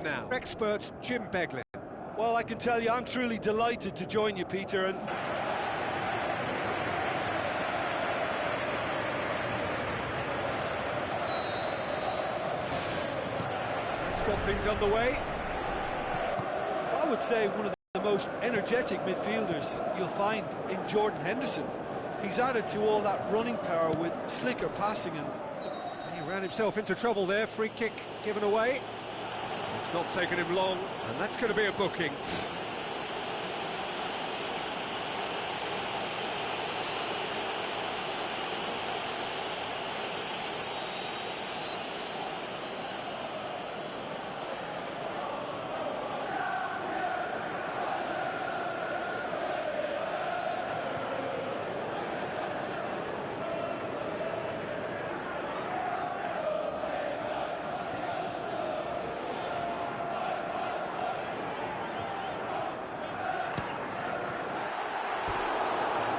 now. Expert Jim Beglin. Well, I can tell you, I'm truly delighted to join you, Peter, and... It's got things underway. I would say one of the most energetic midfielders you'll find in Jordan Henderson. He's added to all that running power with slicker passing and he ran himself into trouble there. Free kick given away. It's not taken him long, and that's going to be a booking.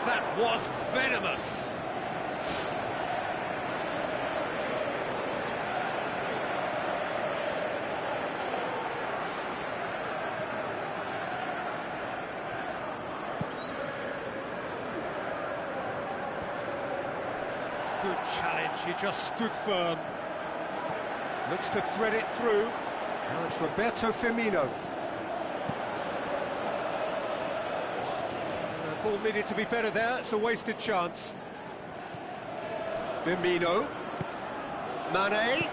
That was venomous. Good challenge, he just stood firm. Looks to thread it through. Now it's Roberto Firmino. Ball needed to be better there, it's a wasted chance. Firmino. Mane.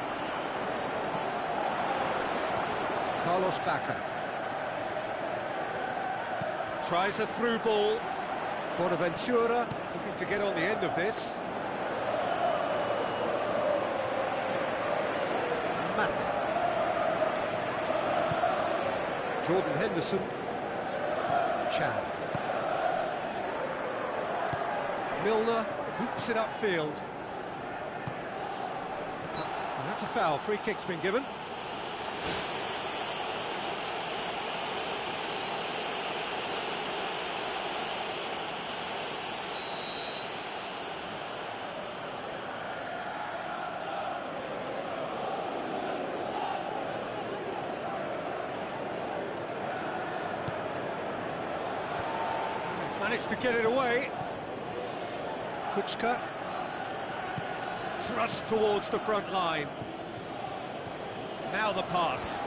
Carlos Bacca. Tries a through ball. Bonaventura looking to get on the end of this. Matip. Jordan Henderson. Chan. Milner boots it upfield. And that's a foul. Free kick's been given. Managed to get it away. Kuczka, thrust towards the front line. Now the pass.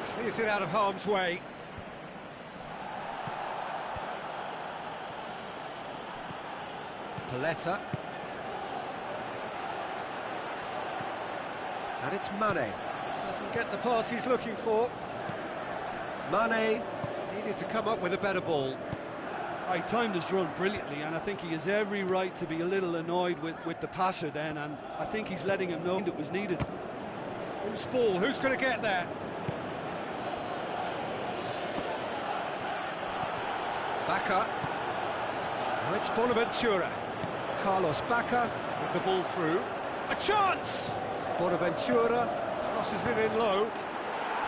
Clears it out of harm's way. Paletta. And it's Mane. Doesn't get the pass he's looking for. Mane needed to come up with a better ball. I timed his run brilliantly, and I think he has every right to be a little annoyed with the passer then, and I think he's letting him know it was needed. Who's ball? Who's going to get there? Bacca. Now it's Bonaventura. Carlos Bacca with the ball through. A chance! Bonaventura crosses it in low.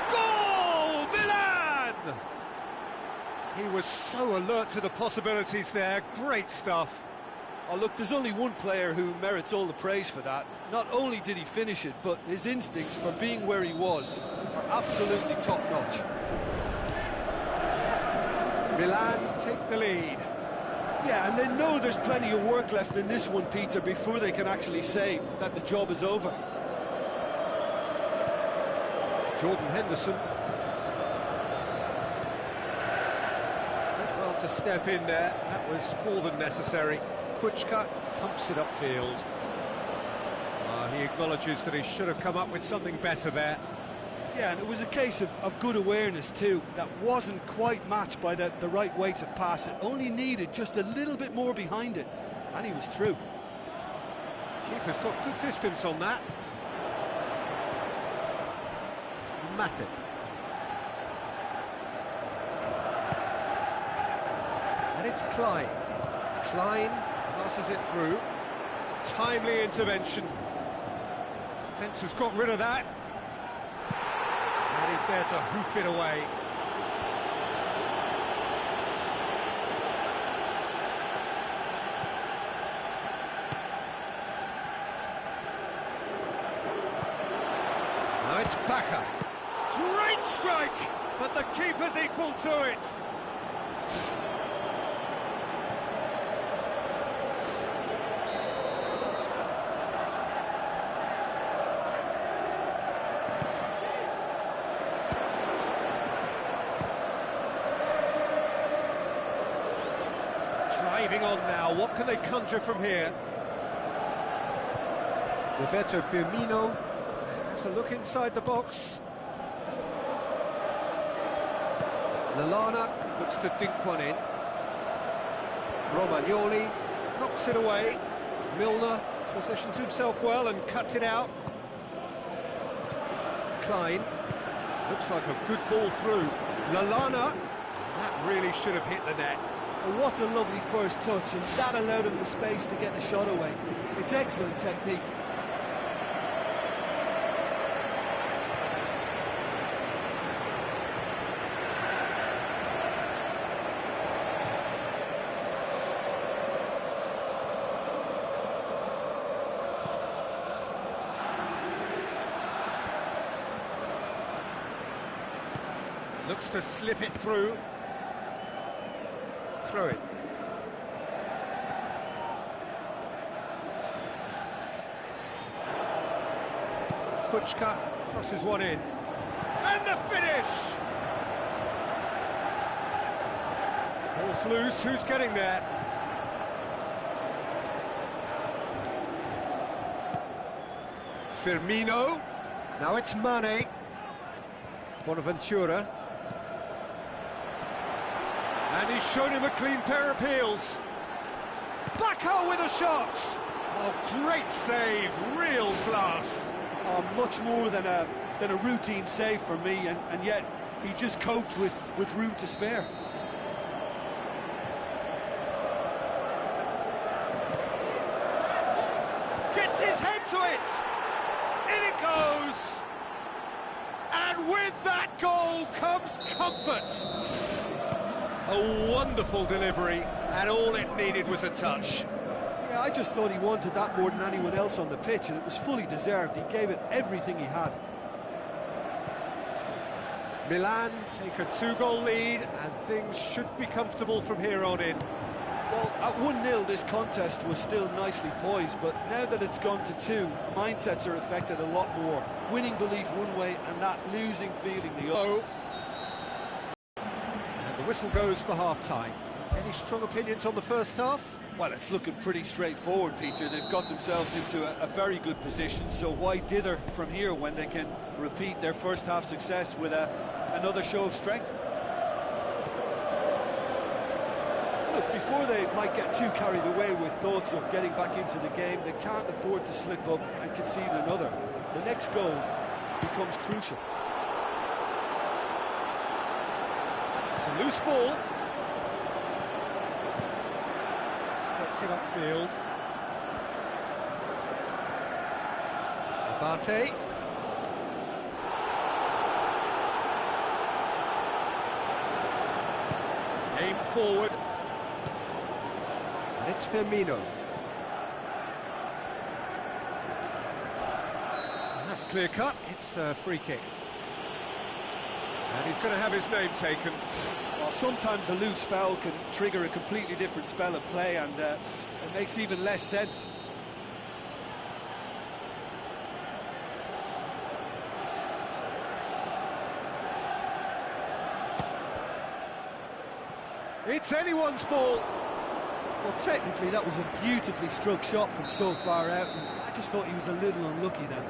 Goal! Milan! He was so alert to the possibilities there. Great stuff. Oh, look, there's only one player who merits all the praise for that. Not only did he finish it, but his instincts for being where he was are absolutely top-notch. Milan take the lead. Yeah, and they know there's plenty of work left in this one, Peter, before they can actually say that the job is over. Jordan Henderson. Did well to step in there. That was more than necessary. Kuczka pumps it upfield. He acknowledges that he should have come up with something better there. Yeah, and it was a case of good awareness too. That wasn't quite matched by the right weight of pass. It only needed just a little bit more behind it, and he was through. Keeper's got good distance on that. Matip. And it's Klein. Klein passes it through. Timely intervention. Defence has got rid of that. And he's there to hoof it away. Now it's Bacca. Great strike, but the keeper's equal to it. Driving on now, what can they conjure from here? Roberto Firmino has a look inside the box. Lallana looks to dink one in. Romagnoli knocks it away. Milner positions himself well and cuts it out. Klein looks like a good ball through. Lallana, that really should have hit the net. Oh, what a lovely first touch, and that allowed him the space to get the shot away. It's excellent technique. Looks to slip it through. Throw it. Kuchka crosses one in. And the finish! Ball's loose, who's getting there? Firmino. Now it's Mane. Bonaventura. And he's shown him a clean pair of heels. Bacca with a shot! Oh, great save, real class. Oh, much more than a routine save for me, and yet he just coped with room to spare. Gets his head to it! In it goes! And with that goal comes comfort! A wonderful delivery, and all it needed was a touch. Yeah, I just thought he wanted that more than anyone else on the pitch, and it was fully deserved. He gave it everything he had. Milan take a 2-goal lead, and things should be comfortable from here on in. Well, at 1-0, this contest was still nicely poised, but now that it's gone to 2, mindsets are affected a lot more. Winning belief one way, and that losing feeling the other. And the whistle goes for half-time. Any strong opinions on the first half? Well, it's looking pretty straightforward, Peter. They've got themselves into a very good position, so why dither from here when they can repeat their first half success with another show of strength? Look, before they might get too carried away with thoughts of getting back into the game, they can't afford to slip up and concede another. The next goal becomes crucial. It's a loose ball. Gets it upfield. Abate. Aim forward. And it's Firmino. And that's clear cut. It's a free kick. And he's going to have his name taken. Well, sometimes a loose foul can trigger a completely different spell of play, and it makes even less sense. It's anyone's ball. Well, technically that was a beautifully struck shot from so far out, and I just thought he was a little unlucky then.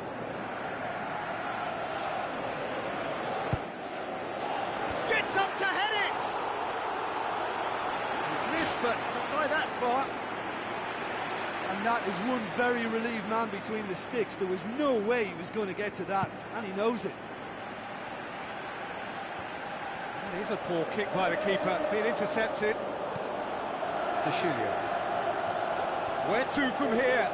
Gets up to head it! He's missed, but not by that far. And that is one very relieved man between the sticks. There was no way he was going to get to that, and he knows it. That is a poor kick by the keeper, being intercepted. De Chilio. Where to from here?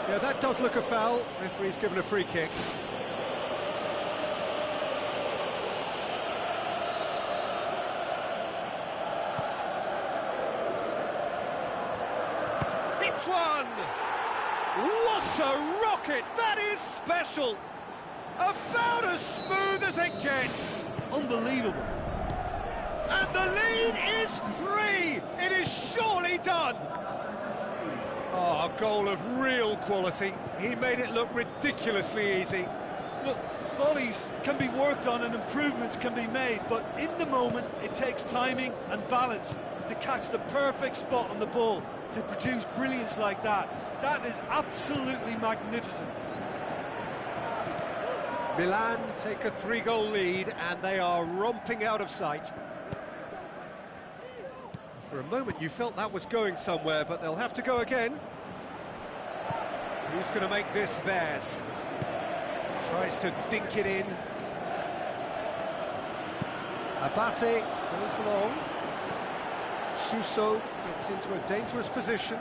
Yeah, that does look a foul. Referee's given a free kick. Hits one! What a rocket! pocket. That is special. About as smooth as it gets. Unbelievable. And the lead is 3. It is surely done. Oh, a goal of real quality. He made it look ridiculously easy. Look, volleys can be worked on and improvements can be made, but in the moment it takes timing and balance to catch the perfect spot on the ball to produce brilliance like that. That is absolutely magnificent. Milan take a 3-goal lead and they are romping out of sight. For a moment you felt that was going somewhere, but they'll have to go again. Who's going to make this theirs? Tries to dink it in. Abate goes long. Suso gets into a dangerous position.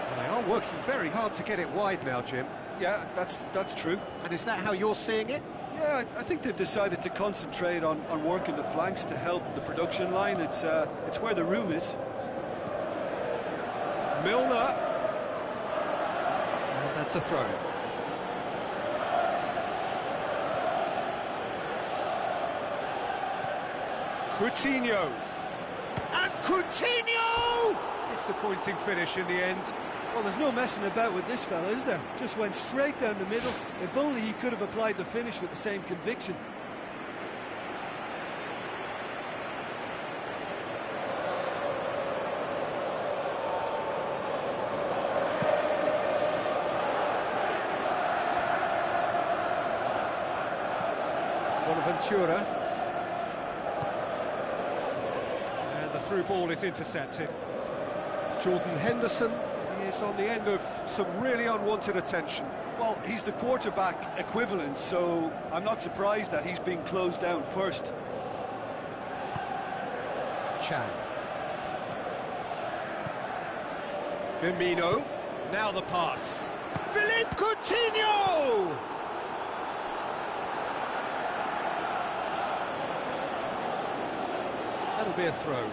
Well, they are working very hard to get it wide now, Jim. Yeah, that's true. And is that how you're seeing it? Yeah, I think they've decided to concentrate on working the flanks to help the production line. It's where the room is. Milner. And that's a throw. Coutinho. And Coutinho! Disappointing finish in the end. Well, there's no messing about with this fella, is there? Just went straight down the middle. If only he could have applied the finish with the same conviction. Bonaventura. And the through ball is intercepted. Jordan Henderson is on the end of some really unwanted attention. Well, he's the quarterback equivalent, so I'm not surprised that he's being closed down first. Chan. Firmino. Now the pass. Philippe Coutinho! That'll be a throw.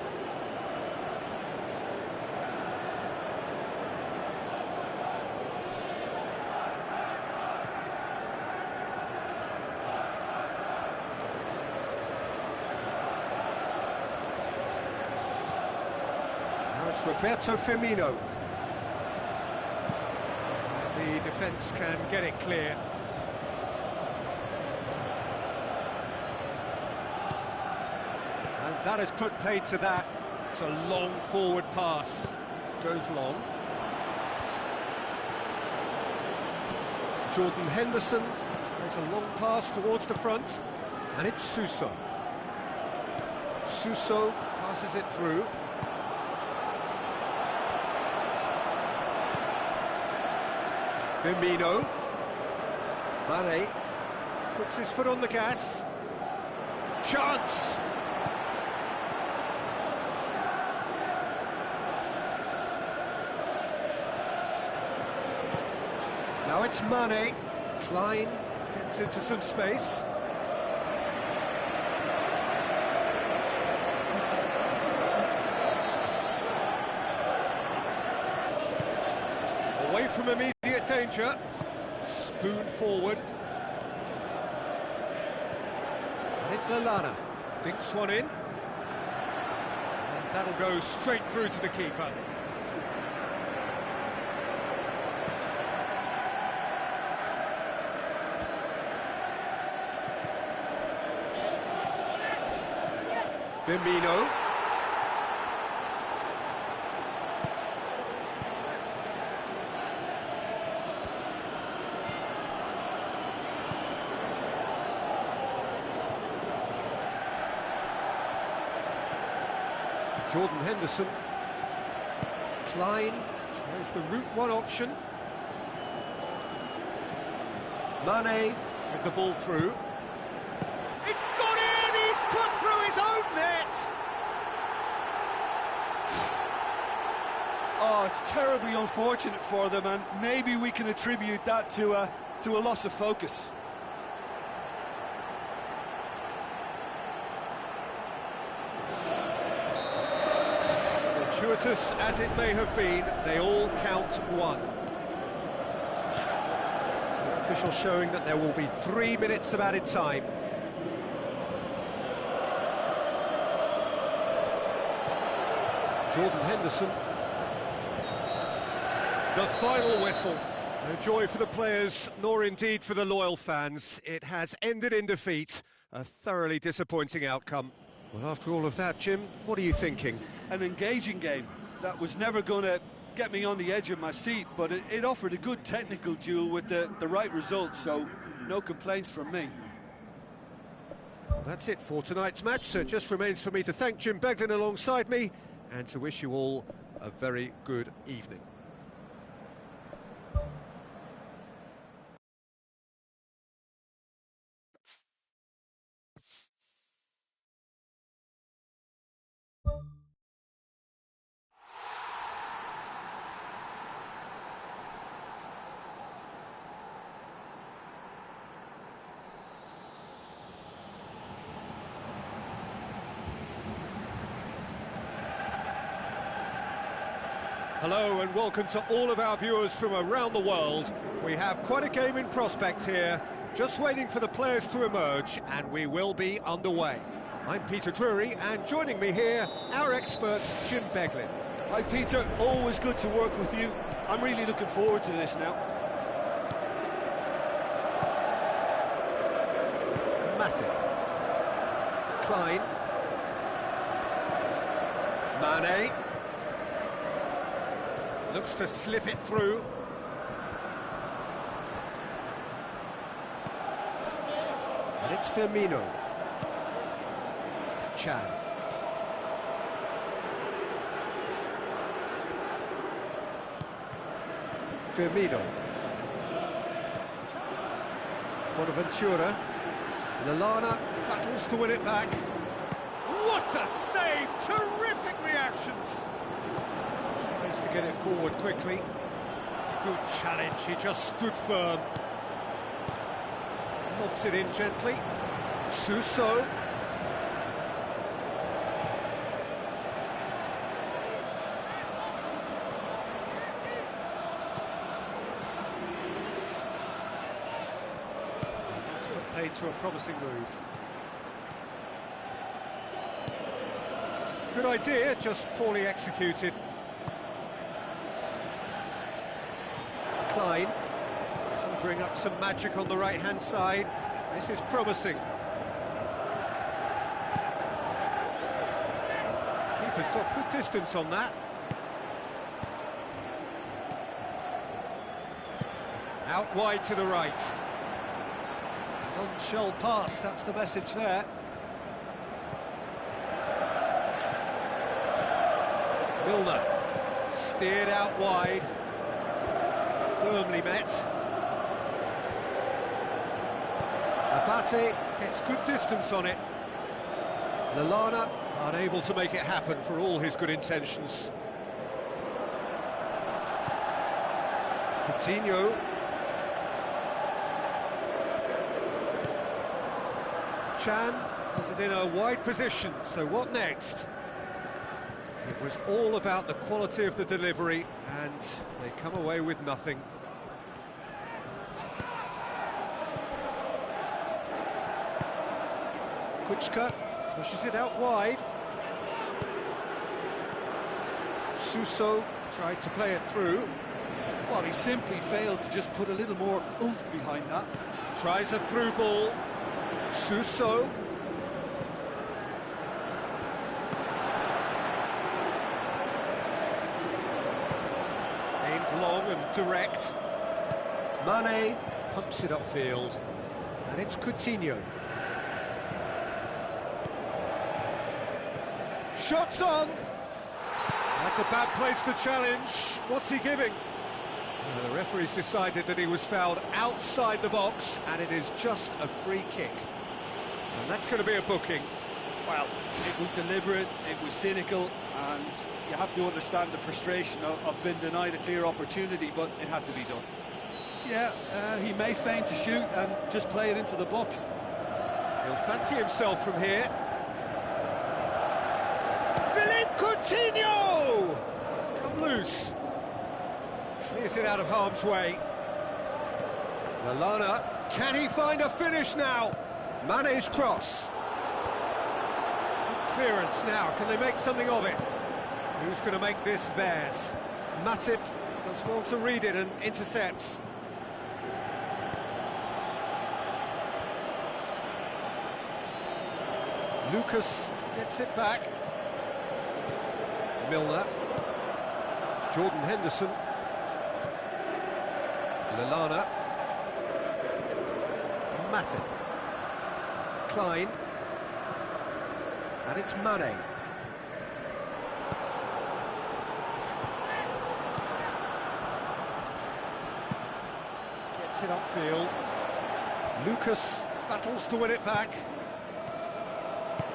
Now it's Roberto Firmino. The defence can get it clear. And that has put paid to that. It's a long forward pass. Goes long. Jordan Henderson tries a long pass towards the front. And it's Suso. Suso passes it through. Firmino. Mane puts his foot on the gas. Chance! Now it's Mane. Klein gets into some space. Away from immediate danger. Spoon forward. And it's Lallana. Dinks one in. And that'll go straight through to the keeper. Firmino. Jordan Henderson. Klein tries the route one option. Mane with the ball through. It's gone in! He's put through his own net! Oh, it's terribly unfortunate for them, and maybe we can attribute that to a loss of focus. Fortuitous as it may have been, they all count one. With officials showing that there will be 3 minutes of added time. Jordan Henderson. The final whistle. No joy for the players, nor indeed for the loyal fans. It has ended in defeat. A thoroughly disappointing outcome. Well, after all of that, Jim, what are you thinking? An engaging game that was never going to get me on the edge of my seat, but it offered a good technical duel with the right results, so no complaints from me. Well, that's it for tonight's match, so it just remains for me to thank Jim Beglin alongside me and to wish you all a very good evening. Hello and welcome to all of our viewers from around the world. We have quite a game in prospect here, just waiting for the players to emerge, and we will be underway. I'm Peter Drury, and joining me here, our expert, Jim Beglin. Hi Peter, always good to work with you. I'm really looking forward to this now. Matip. Klein. Mane. Looks to slip it through. And it's Firmino. Chan. Firmino. Bonaventura. Lallana battles to win it back. What a save! Terrific reactions! Tries to get it forward quickly. Good challenge, he just stood firm. Lobs it in gently. Suso. That's put paid to a promising move. Good idea, just poorly executed. Klein, conjuring up some magic on the right-hand side. This is promising. Keeper's got good distance on that. Out wide to the right. Non-shell pass, that's the message there. Milner, steered out wide. Firmly met. Abate gets good distance on it. Lallana unable to make it happen for all his good intentions. Coutinho. Chan has it in a wide position, so what next? It was all about the quality of the delivery, and they come away with nothing. Kuchka pushes it out wide. Suso tried to play it through. Well, he simply failed to just put a little more oomph behind that. Tries a through ball. Suso. Aimed long and direct. Mane pumps it upfield. And it's Coutinho. Shots on! That's a bad place to challenge. What's he giving? The referee's decided that he was fouled outside the box, and it is just a free kick. And that's going to be a booking. Well, it was deliberate, it was cynical, and you have to understand the frustration of being denied a clear opportunity, but it had to be done. Yeah, he may feign to shoot and just play it into the box. He'll fancy himself from here. Philippe Coutinho! loose. Clears it out of harm's way. Lallana, can he find a finish now? Mane's cross. Good clearance now, can they make something of it? Who's going to make this theirs? Matip does well to read it and intercepts. Lucas gets it back. Milner. Jordan Henderson. Lallana. Matip. Klein. And it's Mane. Gets it upfield. Lucas battles to win it back.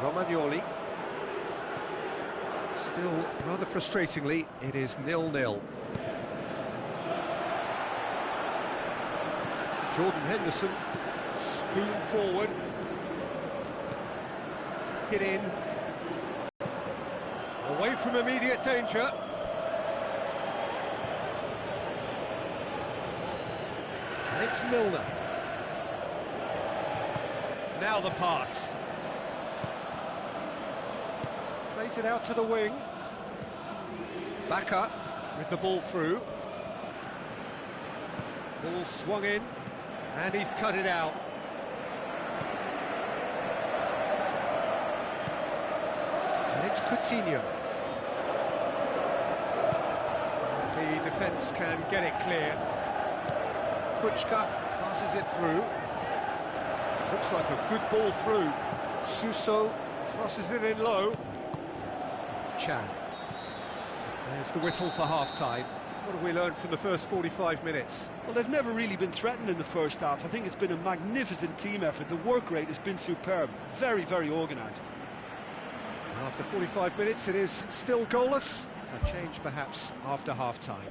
Romagnoli. Still, rather frustratingly, it is 0-0. Jordan Henderson, spoon forward. Get in. Away from immediate danger. And it's Milner. Now the pass. Plays it out to the wing. Backer with the ball through. Ball swung in, and he's cut it out. And it's Coutinho. The defence can get it clear. Kuchka passes it through. Looks like a good ball through. Suso crosses it in low. Chan. There's the whistle for half-time. What have we learned from the first 45 minutes? Well, they've never really been threatened in the first half. I think it's been a magnificent team effort. The work rate has been superb. Very, very organised. After 45 minutes, it is still goalless. A change, perhaps, after half-time.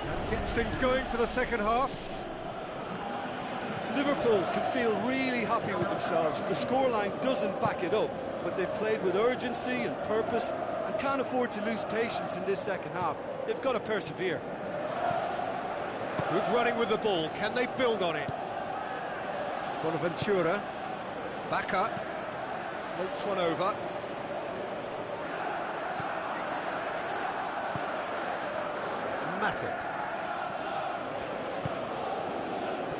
That gets things going for the second half. Liverpool can feel really happy with themselves. The scoreline doesn't back it up, but they've played with urgency and purpose and can't afford to lose patience in this second half. They've got to persevere. Good running with the ball. Can they build on it? Bonaventura. Backer. Floats one over. Matip.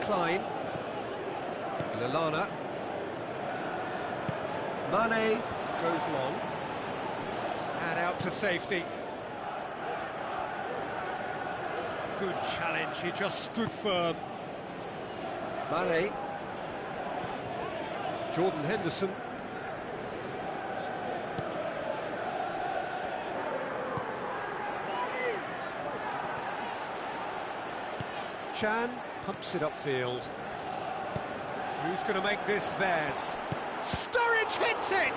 Klein. Lallana. Mane goes long. And out to safety. Good challenge, he just stood firm. Mane. Jordan Henderson. Chan pumps it upfield. Who's going to make this theirs? Sturridge hits it!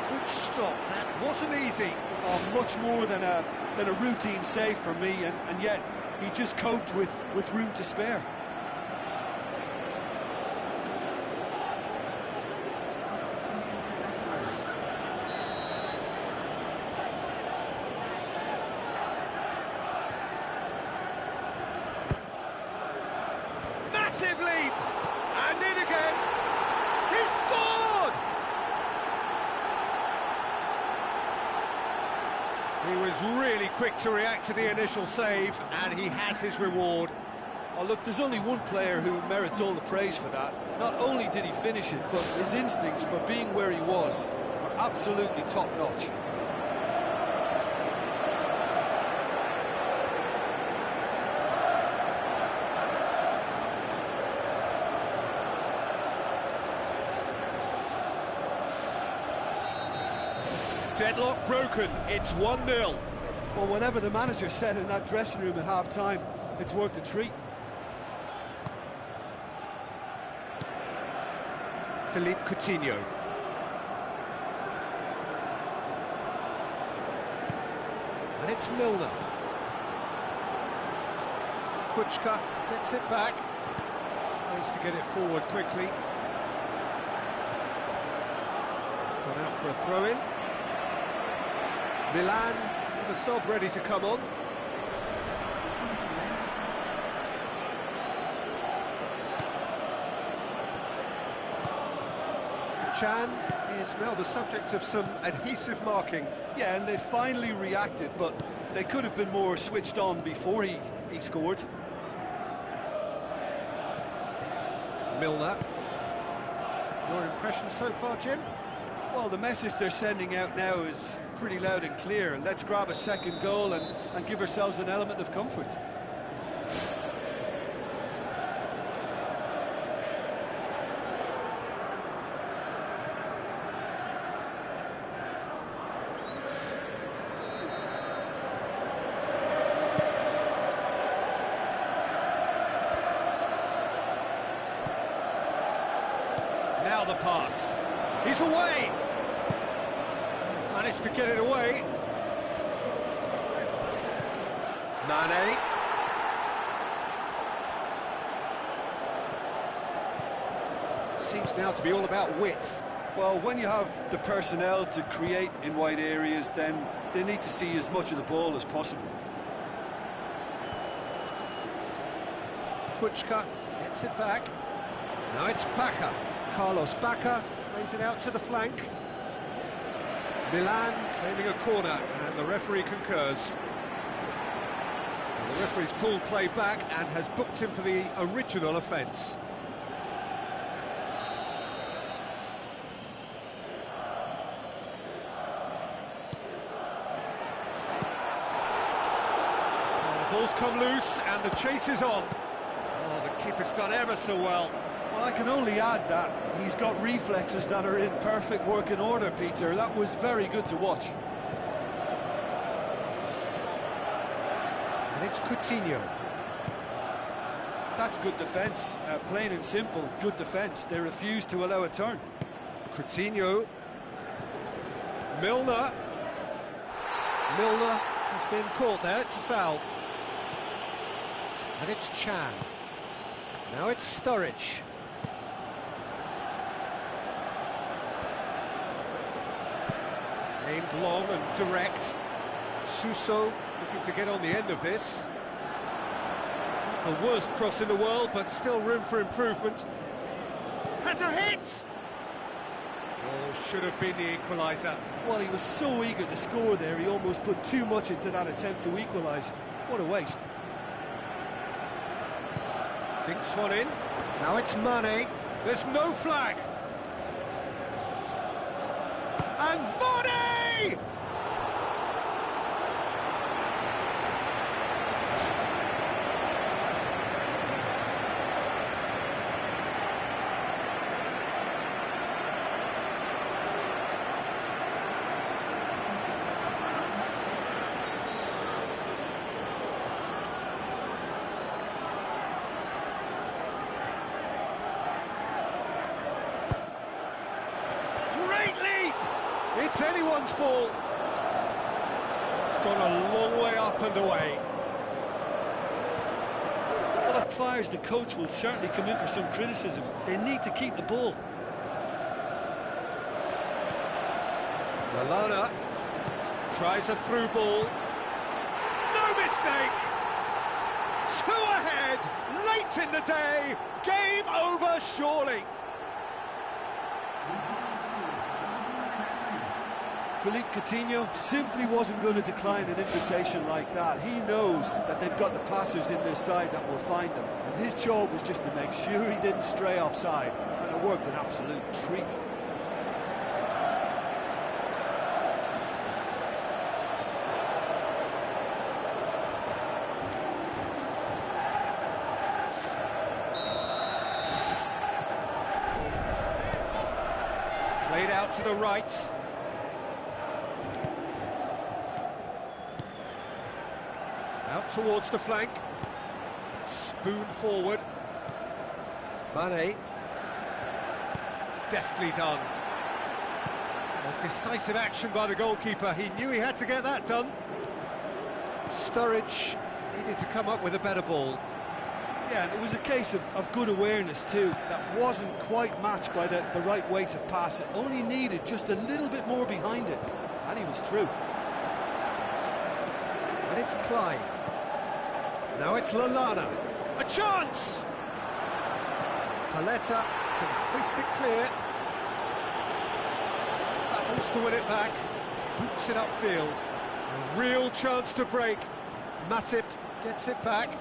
Good stop, that wasn't easy. Oh, much more than a routine save for me, and yet he just coped with room to spare. He was really quick to react to the initial save, and he has his reward. Oh, look, there's only one player who merits all the praise for that. Not only did he finish it, but his instincts for being where he was are absolutely top-notch. Deadlock broken, it's 1-0. Well, whatever the manager said in that dressing room at half-time, it's worked a treat. Philippe Coutinho. And it's Milner. Kuchka gets it back. Tries to get it forward quickly. It's gone out for a throw-in. Milan have a sub ready to come on. Chan is now the subject of some adhesive marking. Yeah, and they finally reacted, but they could have been more switched on before he scored. Milner. Your impression so far, Jim? Well, the message they're sending out now is pretty loud and clear. Let's grab a second goal and give ourselves an element of comfort. Now the pass. He's away. Managed to get it away. Mane. Seems now to be all about width. Well, when you have the personnel to create in wide areas, then they need to see as much of the ball as possible. Kuchka gets it back. Now it's Bacca. Carlos Bacca plays it out to the flank. Milan claiming a corner, and the referee concurs. Well, the referee's pulled play back and has booked him for the original offence. The ball's come loose and the chase is on. Oh, the keeper's done ever so well. Well, I can only add that he's got reflexes that are in perfect working order, Peter. That was very good to watch. And it's Coutinho. That's good defence, plain and simple, good defence. They refuse to allow a turn. Coutinho. Milner. Milner has been caught there, it's a foul. And it's Chan. Now it's Sturridge. Aimed long and direct. Suso looking to get on the end of this. Not the worst cross in the world, but still room for improvement. Has a hit! Oh, should have been the equaliser. Well, he was so eager to score there, he almost put too much into that attempt to equalise. What a waste. Dinks one in. Now it's Mane. There's no flag. And Mane! Great leap! It's anyone's ball. It's gone a long way up and away. Well, that fires the coach will certainly come in for some criticism. They need to keep the ball. Lallana tries a through ball. No mistake! 2 ahead, late in the day, game over surely. Philippe Coutinho simply wasn't going to decline an invitation like that. He knows that they've got the passers in their side that will find them, and his job was just to make sure he didn't stray offside, and it worked an absolute treat. Played out to the right. Out towards the flank. Spoon forward. Mane. Deftly done. A decisive action by the goalkeeper. He knew he had to get that done. Sturridge needed to come up with a better ball. Yeah, and it was a case of good awareness too. That wasn't quite matched by the right weight of pass. It only needed just a little bit more behind it, and he was through. And it's Klein. Now it's Lallana. A chance! Paletta can hoist it clear. Battles to win it back. Boots it upfield. A real chance to break. Matip gets it back.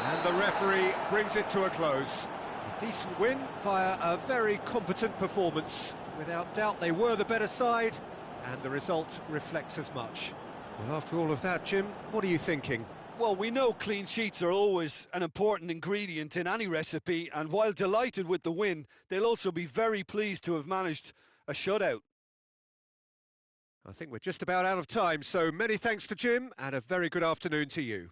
And the referee brings it to a close. A decent win via a very competent performance. Without doubt, they were the better side, and the result reflects as much. Well, after all of that, Jim, what are you thinking? Well, we know clean sheets are always an important ingredient in any recipe, and while delighted with the win, they'll also be very pleased to have managed a shutout. I think we're just about out of time, so many thanks to Jim, and a very good afternoon to you.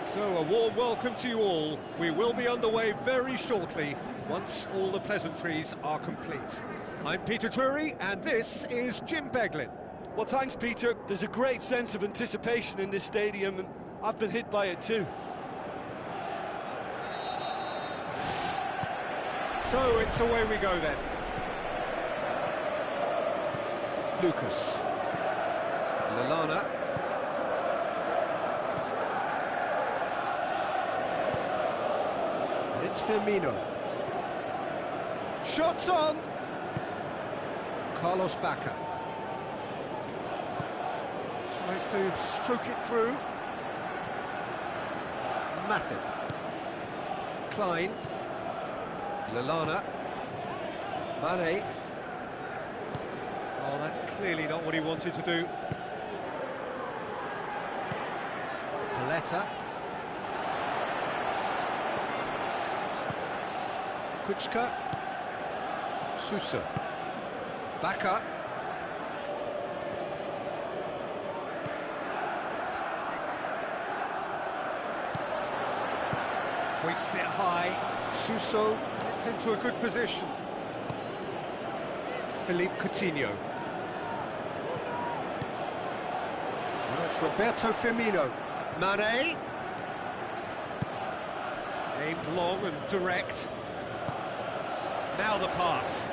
So a warm welcome to you all. We will be underway very shortly, once all the pleasantries are complete. I'm Peter Drury, and this is Jim Beglin. Well, thanks, Peter. There's a great sense of anticipation in this stadium, and I've been hit by it too. So it's away we go then. Lucas. Lallana. And it's Firmino. Shots on! Carlos Bacca. Tries to stroke it through. Matip. Klein. Lallana. Mane. Oh, that's clearly not what he wanted to do. Paletta. Kuchka. Sousa. Bacca. Hoists it high. Suso gets into a good position. Philippe Coutinho. Now it's Roberto Firmino. Mane. Aimed long and direct. Now the pass.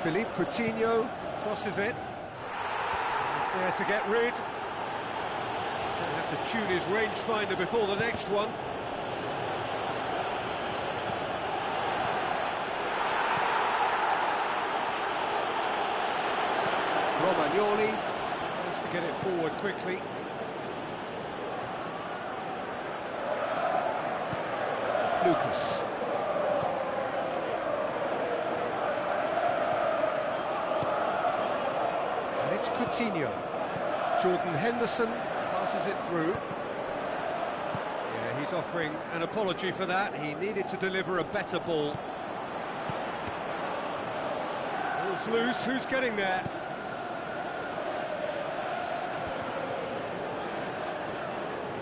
Philippe Coutinho crosses it. He's there to get rid. He's going to have to tune his rangefinder before the next one. Romagnoli tries to get it forward quickly. Lucas. And it's Coutinho. Jordan Henderson passes it through. Yeah, he's offering an apology for that. He needed to deliver a better ball. Ball's loose, who's getting there?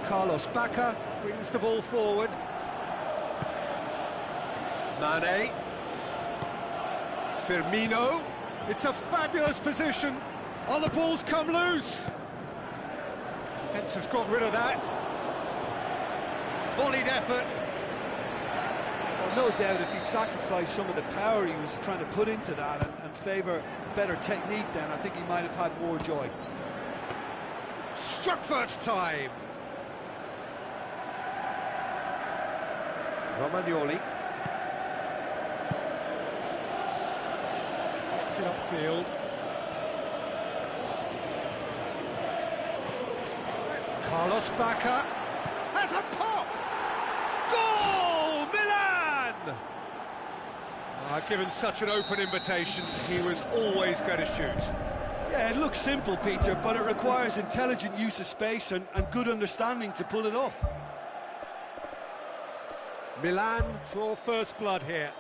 Carlos Bacca brings the ball forward. Mane. Firmino. It's a fabulous position. Oh, the ball's come loose. Defence has got rid of that. Volleyed effort. Well, no doubt if he'd sacrificed some of the power he was trying to put into that and favour better technique, then I think he might have had more joy. Struck first time. Romagnoli. Gets it upfield. Carlos Bacca has a pop! Goal! Milan! Given such an open invitation, he was always going to shoot. Yeah, it looks simple, Peter, but it requires intelligent use of space and good understanding to pull it off. Milan draw first blood here.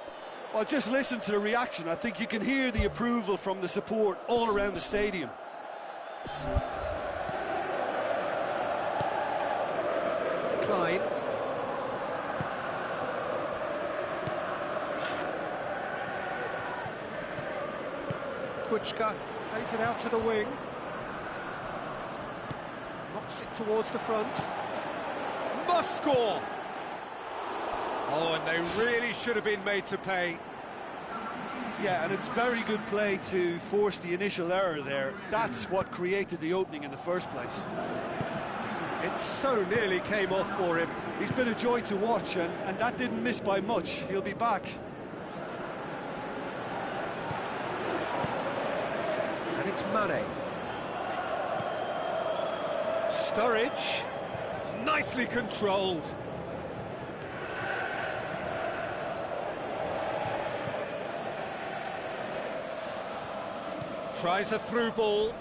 Well, just listen to the reaction. I think you can hear the approval from the support all around the stadium. Klein. Kuchka plays it out to the wing. Knocks it towards the front. Must score! Oh, and they really should have been made to pay. Yeah, and it's very good play to force the initial error there. That's what created the opening in the first place. It so nearly came off for him. He's been a joy to watch, and that didn't miss by much. He'll be back. And it's Mane. Sturridge. Nicely controlled. Tries a through ball.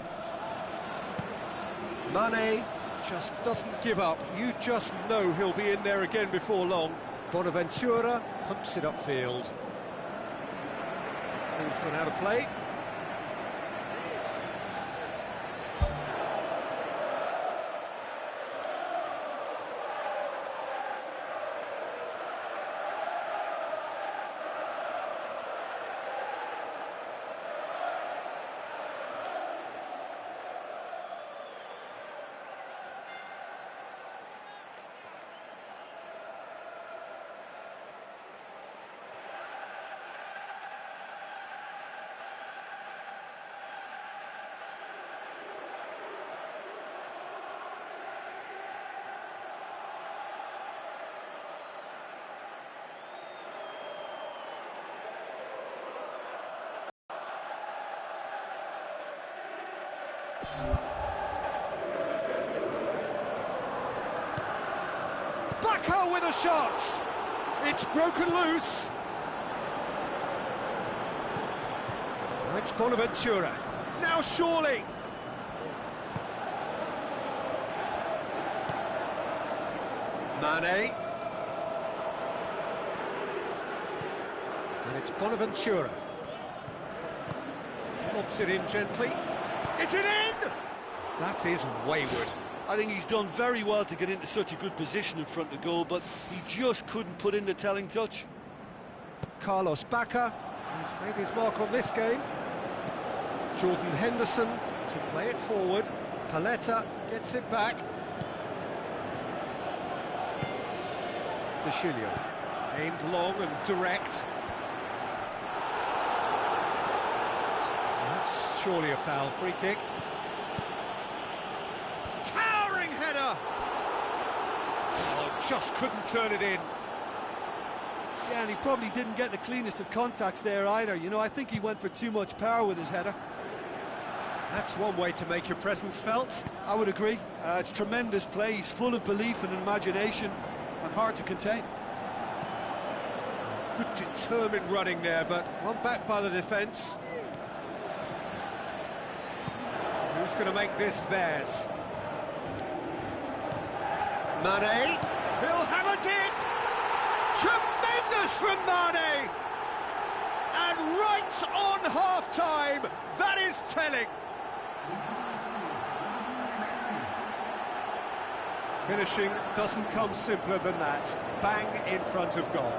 Mane just doesn't give up. You just know he'll be in there again before long. Bonaventura pumps it upfield. Ball's gone out of play. Bacca with a shot! It's broken loose. Now it's Bonaventura. Now surely. Mane. And it's Bonaventura. Lobs it in gently. Is it in? That is wayward. I think he's done very well to get into such a good position in front of goal, but he just couldn't put in the telling touch. Carlos Bacca, who's made his mark on this game. Jordan Henderson to play it forward. Paletta gets it back. De Chilio, aimed long and direct. That's surely a foul. Free kick. Towering header! Oh, just couldn't turn it in. Yeah, and he probably didn't get the cleanest of contacts there either. You know, I think he went for too much power with his header. That's one way to make your presence felt. I would agree. It's tremendous play. He's full of belief and imagination and hard to contain. Good determined running there, but one back by the defence. Who's going to make this theirs? Mane, he'll have it in! Tremendous from Mane! And right on half-time, that is telling. Finishing doesn't come simpler than that. Bang in front of goal.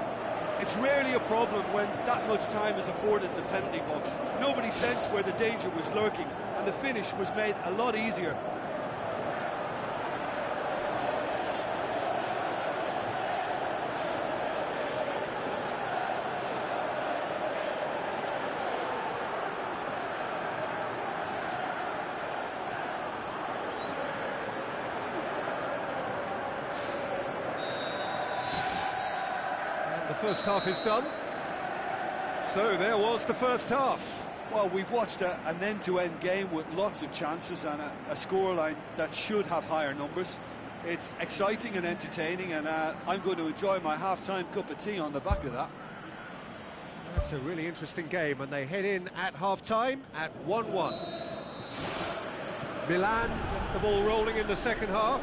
It's rarely a problem when that much time is afforded in the penalty box. Nobody sensed where the danger was lurking, and the finish was made a lot easier. The first half is done. So there was the first half. Well, we've watched an end-to-end game with lots of chances and a scoreline that should have higher numbers. It's exciting and entertaining, and I'm going to enjoy my half-time cup of tea on the back of that. That's a really interesting game, and they head in at half-time at 1-1. Milan get the ball rolling in the second half.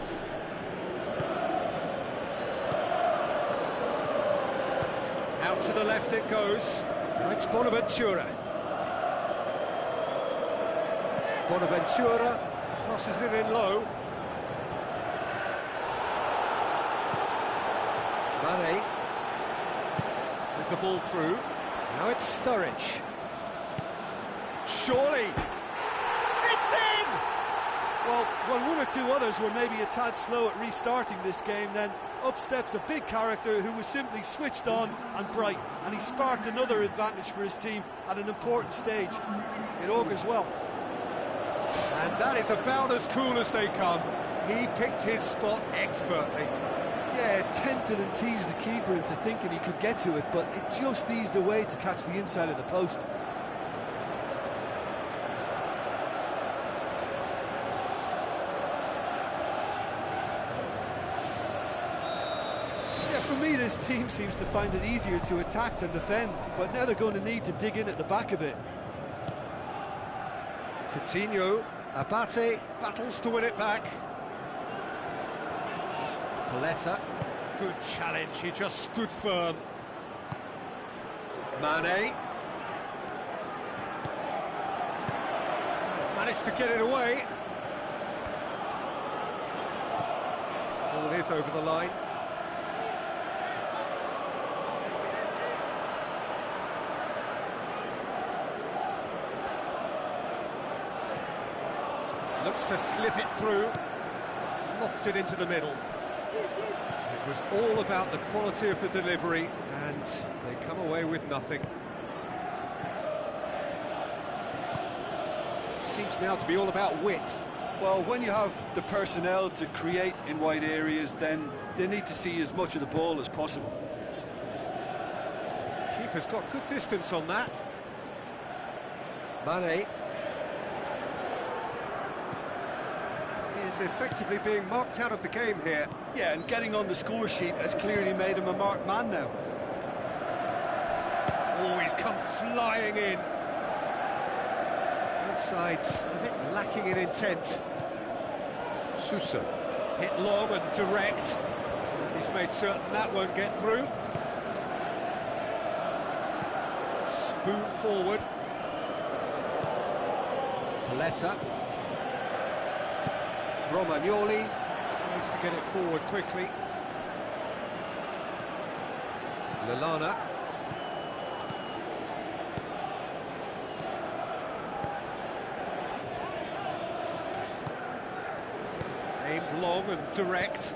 Out to the left it goes. Now it's Bonaventura. Bonaventura crosses it in low. Mane with the ball through. Now it's Sturridge. Surely it's in! Well, when one or two others were maybe a tad slow at restarting this game, then up steps a big character who was simply switched on and bright, and he sparked another advantage for his team at an important stage. It augurs well. And that is about as cool as they come. He picked his spot expertly. Yeah, tempted and teased the keeper into thinking he could get to it, but it just eased away to catch the inside of the post. For me, this team seems to find it easier to attack than defend, but now they're going to need to dig in at the back a bit. Coutinho, Abate battles to win it back. Paletta, good challenge, he just stood firm. Mane. Managed to get it away. Ball is over the line. Looks to slip it through, lofted into the middle. It was all about the quality of the delivery, and they come away with nothing. Seems now to be all about width. Well, when you have the personnel to create in wide areas, then they need to see as much of the ball as possible. Keeper's got good distance on that. Mane is effectively being marked out of the game here. Yeah, and getting on the score sheet has clearly made him a marked man now. Oh, he's come flying in. Both sides a bit lacking in intent. Sousa hit long and direct. And he's made certain that won't get through. Spoon forward. Paletta. Romagnoli tries to get it forward quickly. Lallana. Aimed long and direct.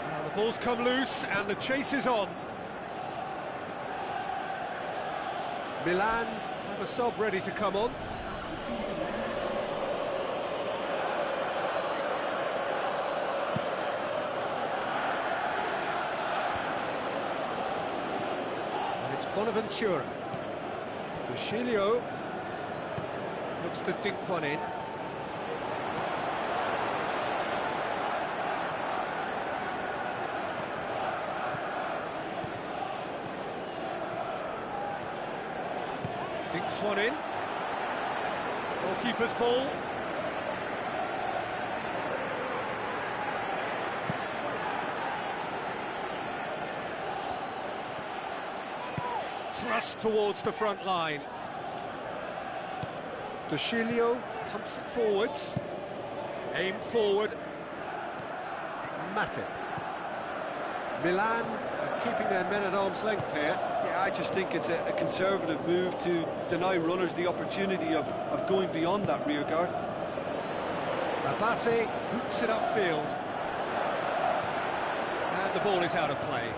Now the ball's come loose and the chase is on. Milan have a sub ready to come on. And it's Bonaventura. Dushilio looks to dink one in. Dinks one in. Goalkeeper's ball. Thrust towards the front line. Dushilio pumps it forwards. Aim forward. Matip. Milan are keeping their men at arm's length here. Yeah, I just think it's a conservative move to deny runners the opportunity of going beyond that rear guard. Abate boots it upfield. And the ball is out of play.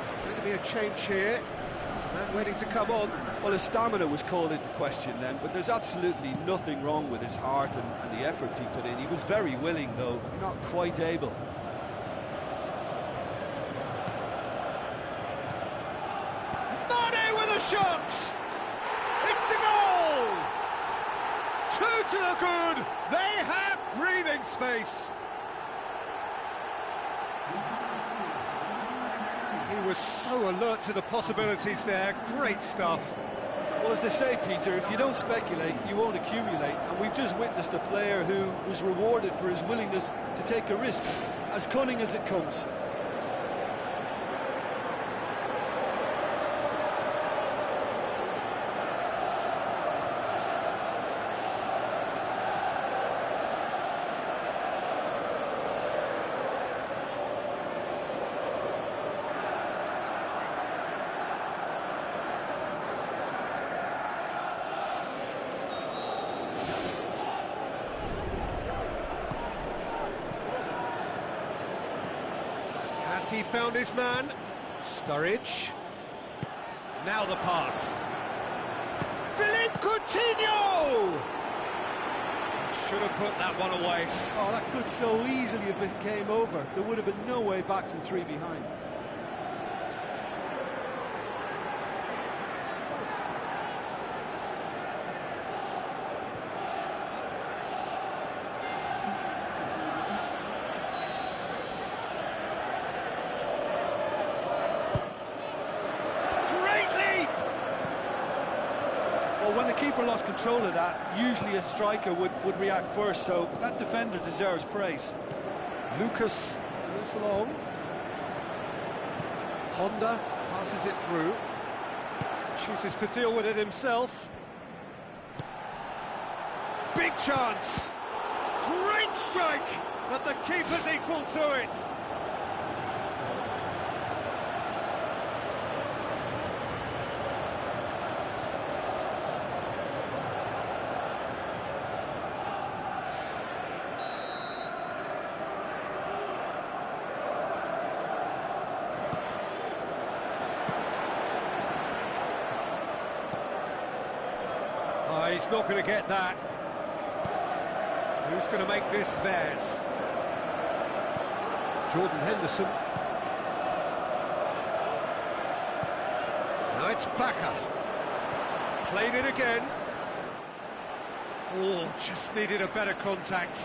There's going to be a change here. There's a man waiting to come on. Well, his stamina was called into question then, but there's absolutely nothing wrong with his heart and the efforts he put in. He was very willing, though, not quite able. Mane with a shot! It's a goal! 2 to the good! They have breathing space! He was so alert to the possibilities there. Great stuff. Well, as they say, Peter, if you don't speculate, you won't accumulate. And we've just witnessed a player who was rewarded for his willingness to take a risk, as cunning as it comes. Has he found his man? Sturridge. Now the pass. Philippe Coutinho! Should have put that one away. Oh, that could so easily have been game over. There would have been no way back from 3 behind. When the keeper lost control of that, usually a striker would react first, so that defender deserves praise. Lucas goes long. Honda passes it through. Chooses to deal with it himself. Big chance! Great strike! But the keeper's equal to it! He's not going to get that. Who's going to make this theirs? Jordan Henderson. Now it's Bacca. Played it again. Oh, just needed a better contact.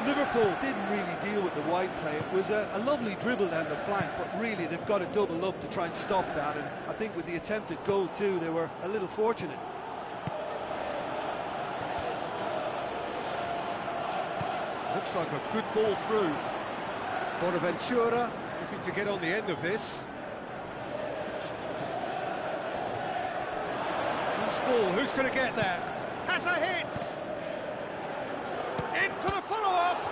Liverpool didn't really deal with the wide play. It was a lovely dribble down the flank, but really they've got to double up to try and stop that, and I think with the attempted goal too, they were a little fortunate. Looks like a good ball through. Bonaventura looking to get on the end of this. Who's ball? Who's going to get there? Has a hit! In for the follow-up!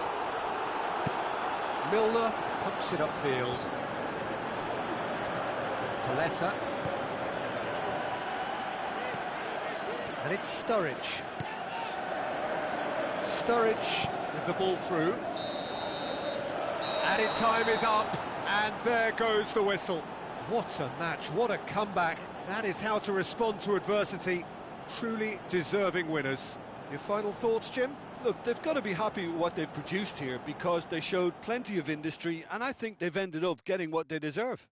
Milner pumps it upfield. Paletta. And it's Sturridge. Sturridge with the ball through. Added time is up, and there goes the whistle. What a match, what a comeback. That is how to respond to adversity. Truly deserving winners. Your final thoughts, Jim? Look, they've got to be happy with what they've produced here because they showed plenty of industry, and I think they've ended up getting what they deserve.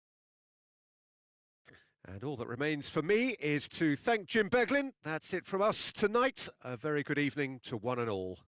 And all that remains for me is to thank Jim Beglin. That's it from us tonight. A very good evening to one and all.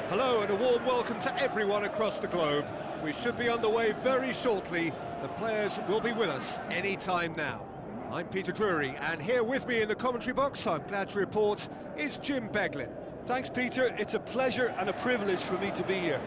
Hello and a warm welcome to everyone across the globe. We should be underway very shortly. The players will be with us any time now. I'm Peter Drury, and here with me in the commentary box, I'm glad to report, is Jim Beglin. Thanks, Peter. It's a pleasure and a privilege for me to be here.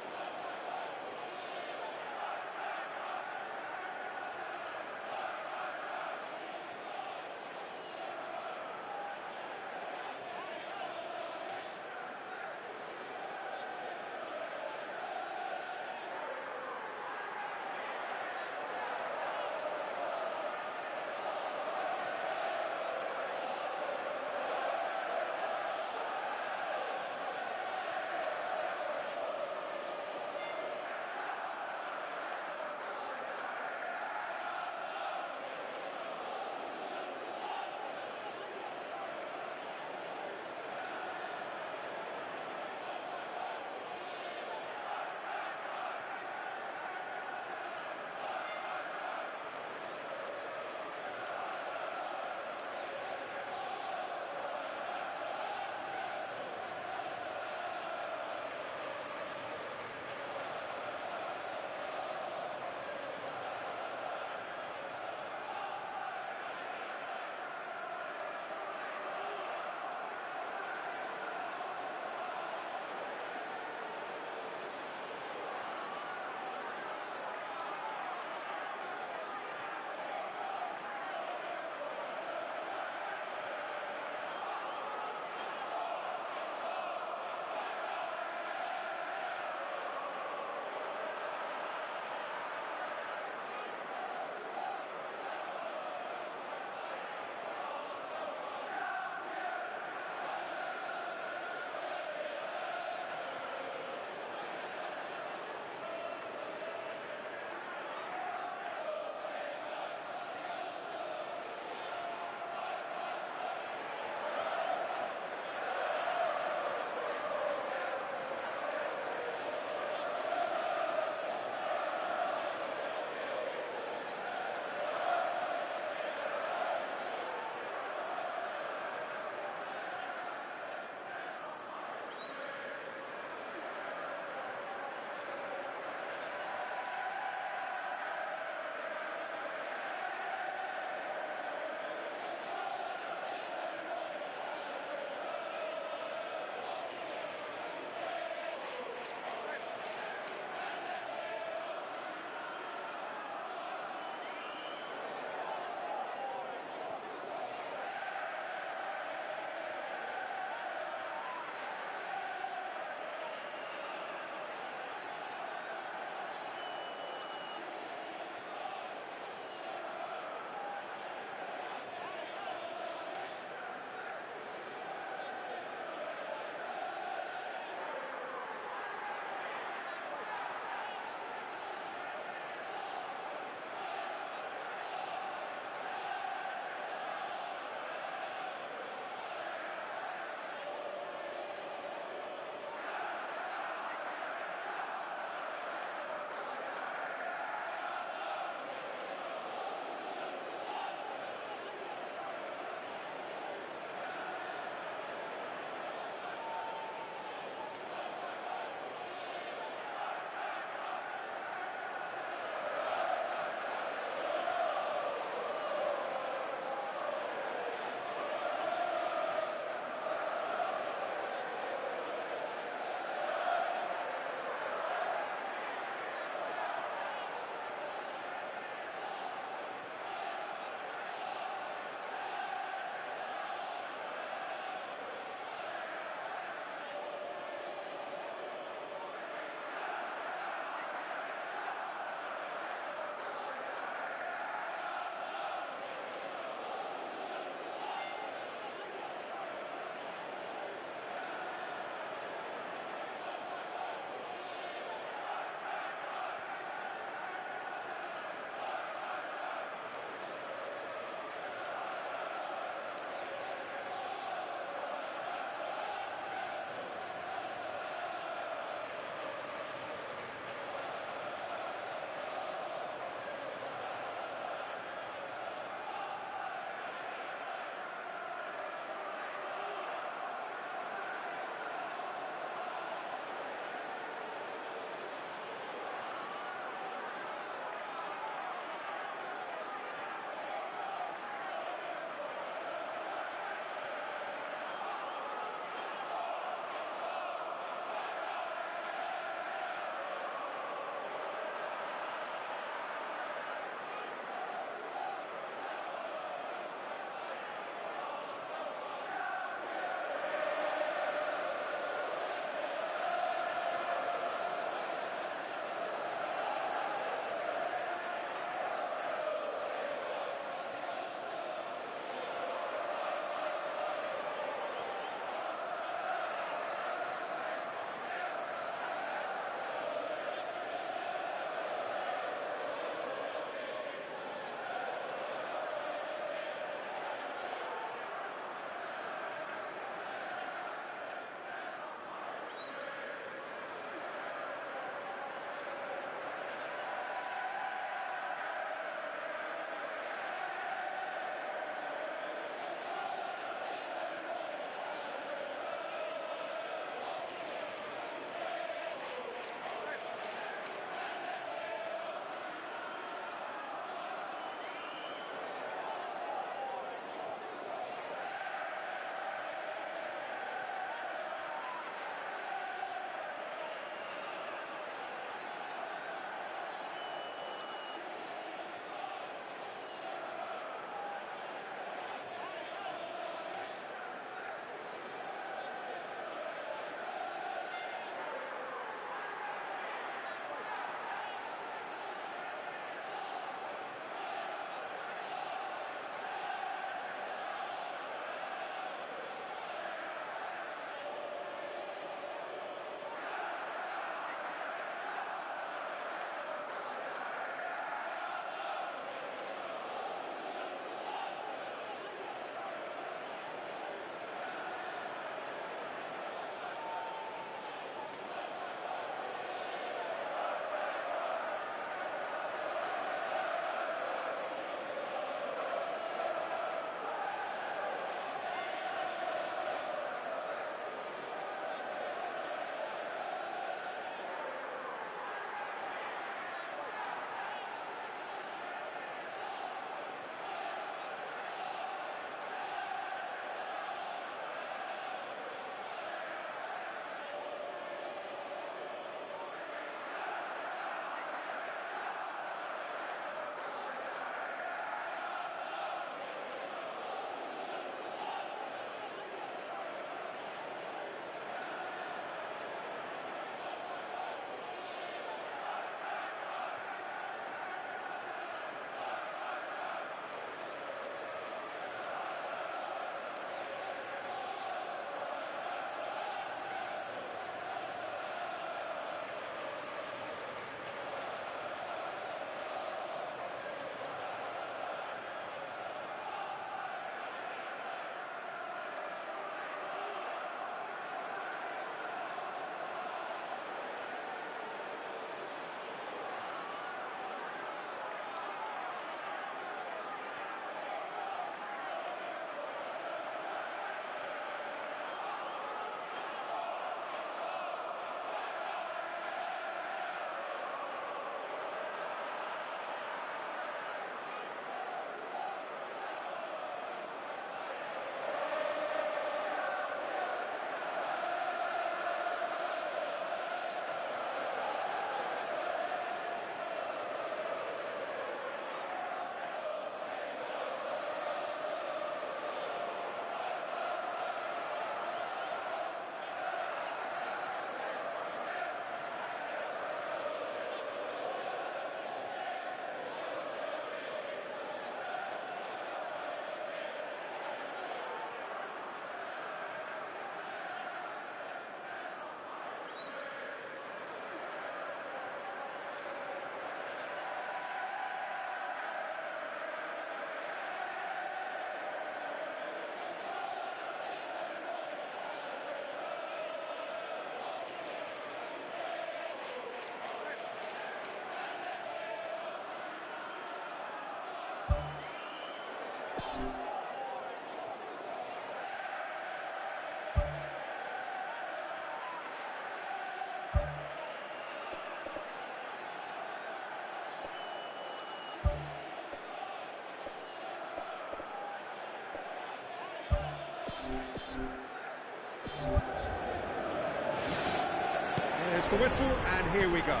There's the whistle, and here we go.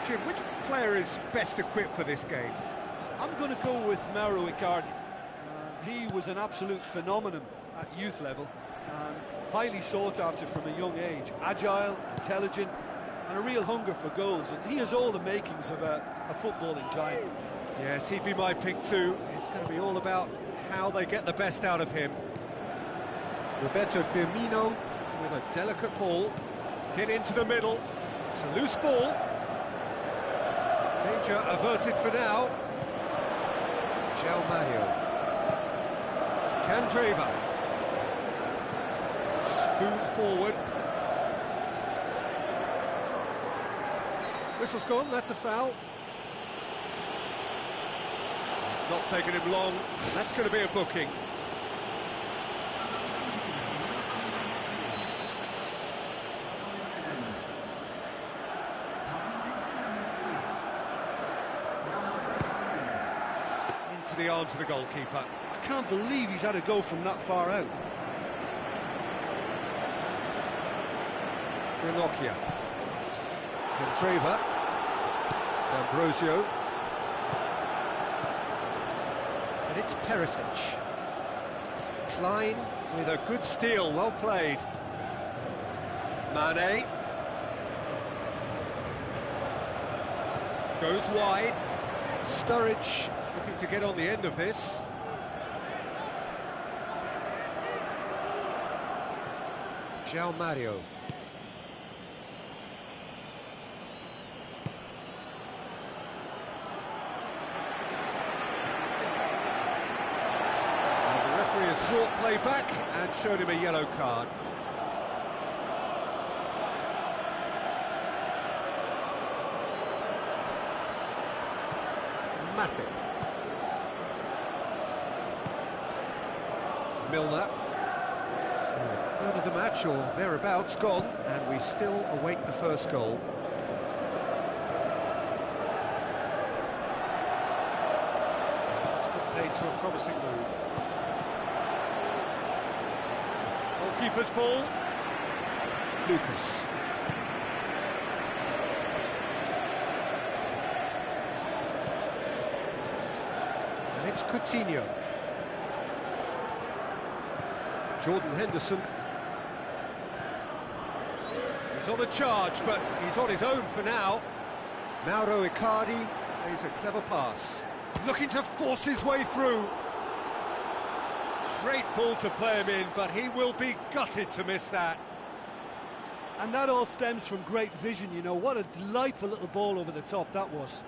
Jim, which player is best equipped for this game? I'm going to go with Mauro Icardi. He was an absolute phenomenon at youth level, and highly sought after from a young age. Agile, intelligent, and a real hunger for goals, and he has all the makings of a footballing giant. Yes, he'd be my pick too. It's going to be all about how they get the best out of him. Roberto Firmino with a delicate ball, hit into the middle. It's a loose ball. Danger averted for now. João Mario. Candreva. Spoon forward. Whistle's gone, that's a foul. It's not taken him long. That's going to be a booking. Into the arms of the goalkeeper. I can't believe he's had a go from that far out. Ranocchia. Candreva. D'Ambrosio. And it's Perisic. Klein with a good steal, well played. Mane. Goes wide. Sturridge looking to get on the end of this. João Mario. And the referee has brought play back and showed him a yellow card. Matip. Milner. So a third of the match or thereabouts gone, and we still await the first goal. That's put paid to a promising move. Goalkeeper's ball. Lucas. And it's Coutinho. Jordan Henderson. He's on a charge, but he's on his own for now. Mauro Icardi plays a clever pass. Looking to force his way through. Great ball to play him in, but he will be gutted to miss that. And that all stems from great vision, you know. What a delightful little ball over the top that was.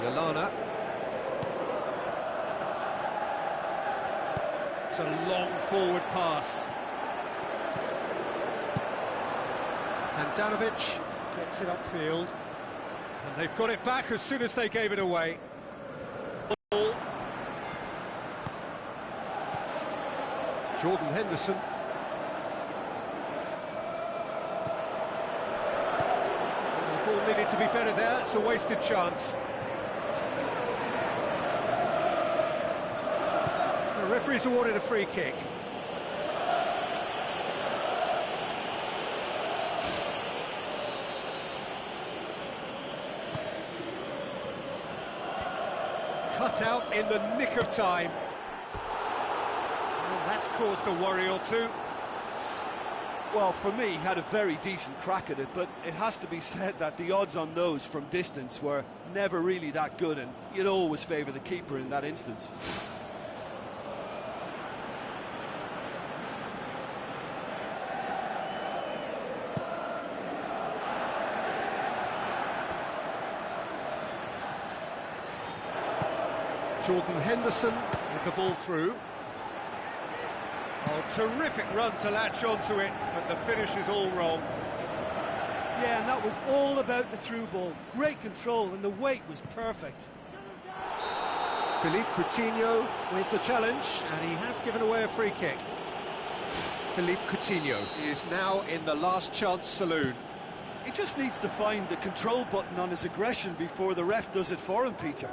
Lallana. It's a long forward pass. Handanovic gets it upfield. And they've got it back as soon as they gave it away. Ball. Jordan Henderson. The ball needed to be better there, it's a wasted chance. The referee's awarded a free kick. Cut out in the nick of time. Well, that's caused a worry or two. Well, for me, he had a very decent crack at it, but it has to be said that the odds on those from distance were never really that good, and you'd always favour the keeper in that instance. Jordan Henderson with the ball through. Oh, terrific run to latch onto it, but the finish is all wrong. Yeah, and that was all about the through ball. Great control, and the weight was perfect. Philippe Coutinho with the challenge, and he has given away a free kick. Philippe Coutinho is now in the last chance saloon. He just needs to find the control button on his aggression before the ref does it for him, Peter.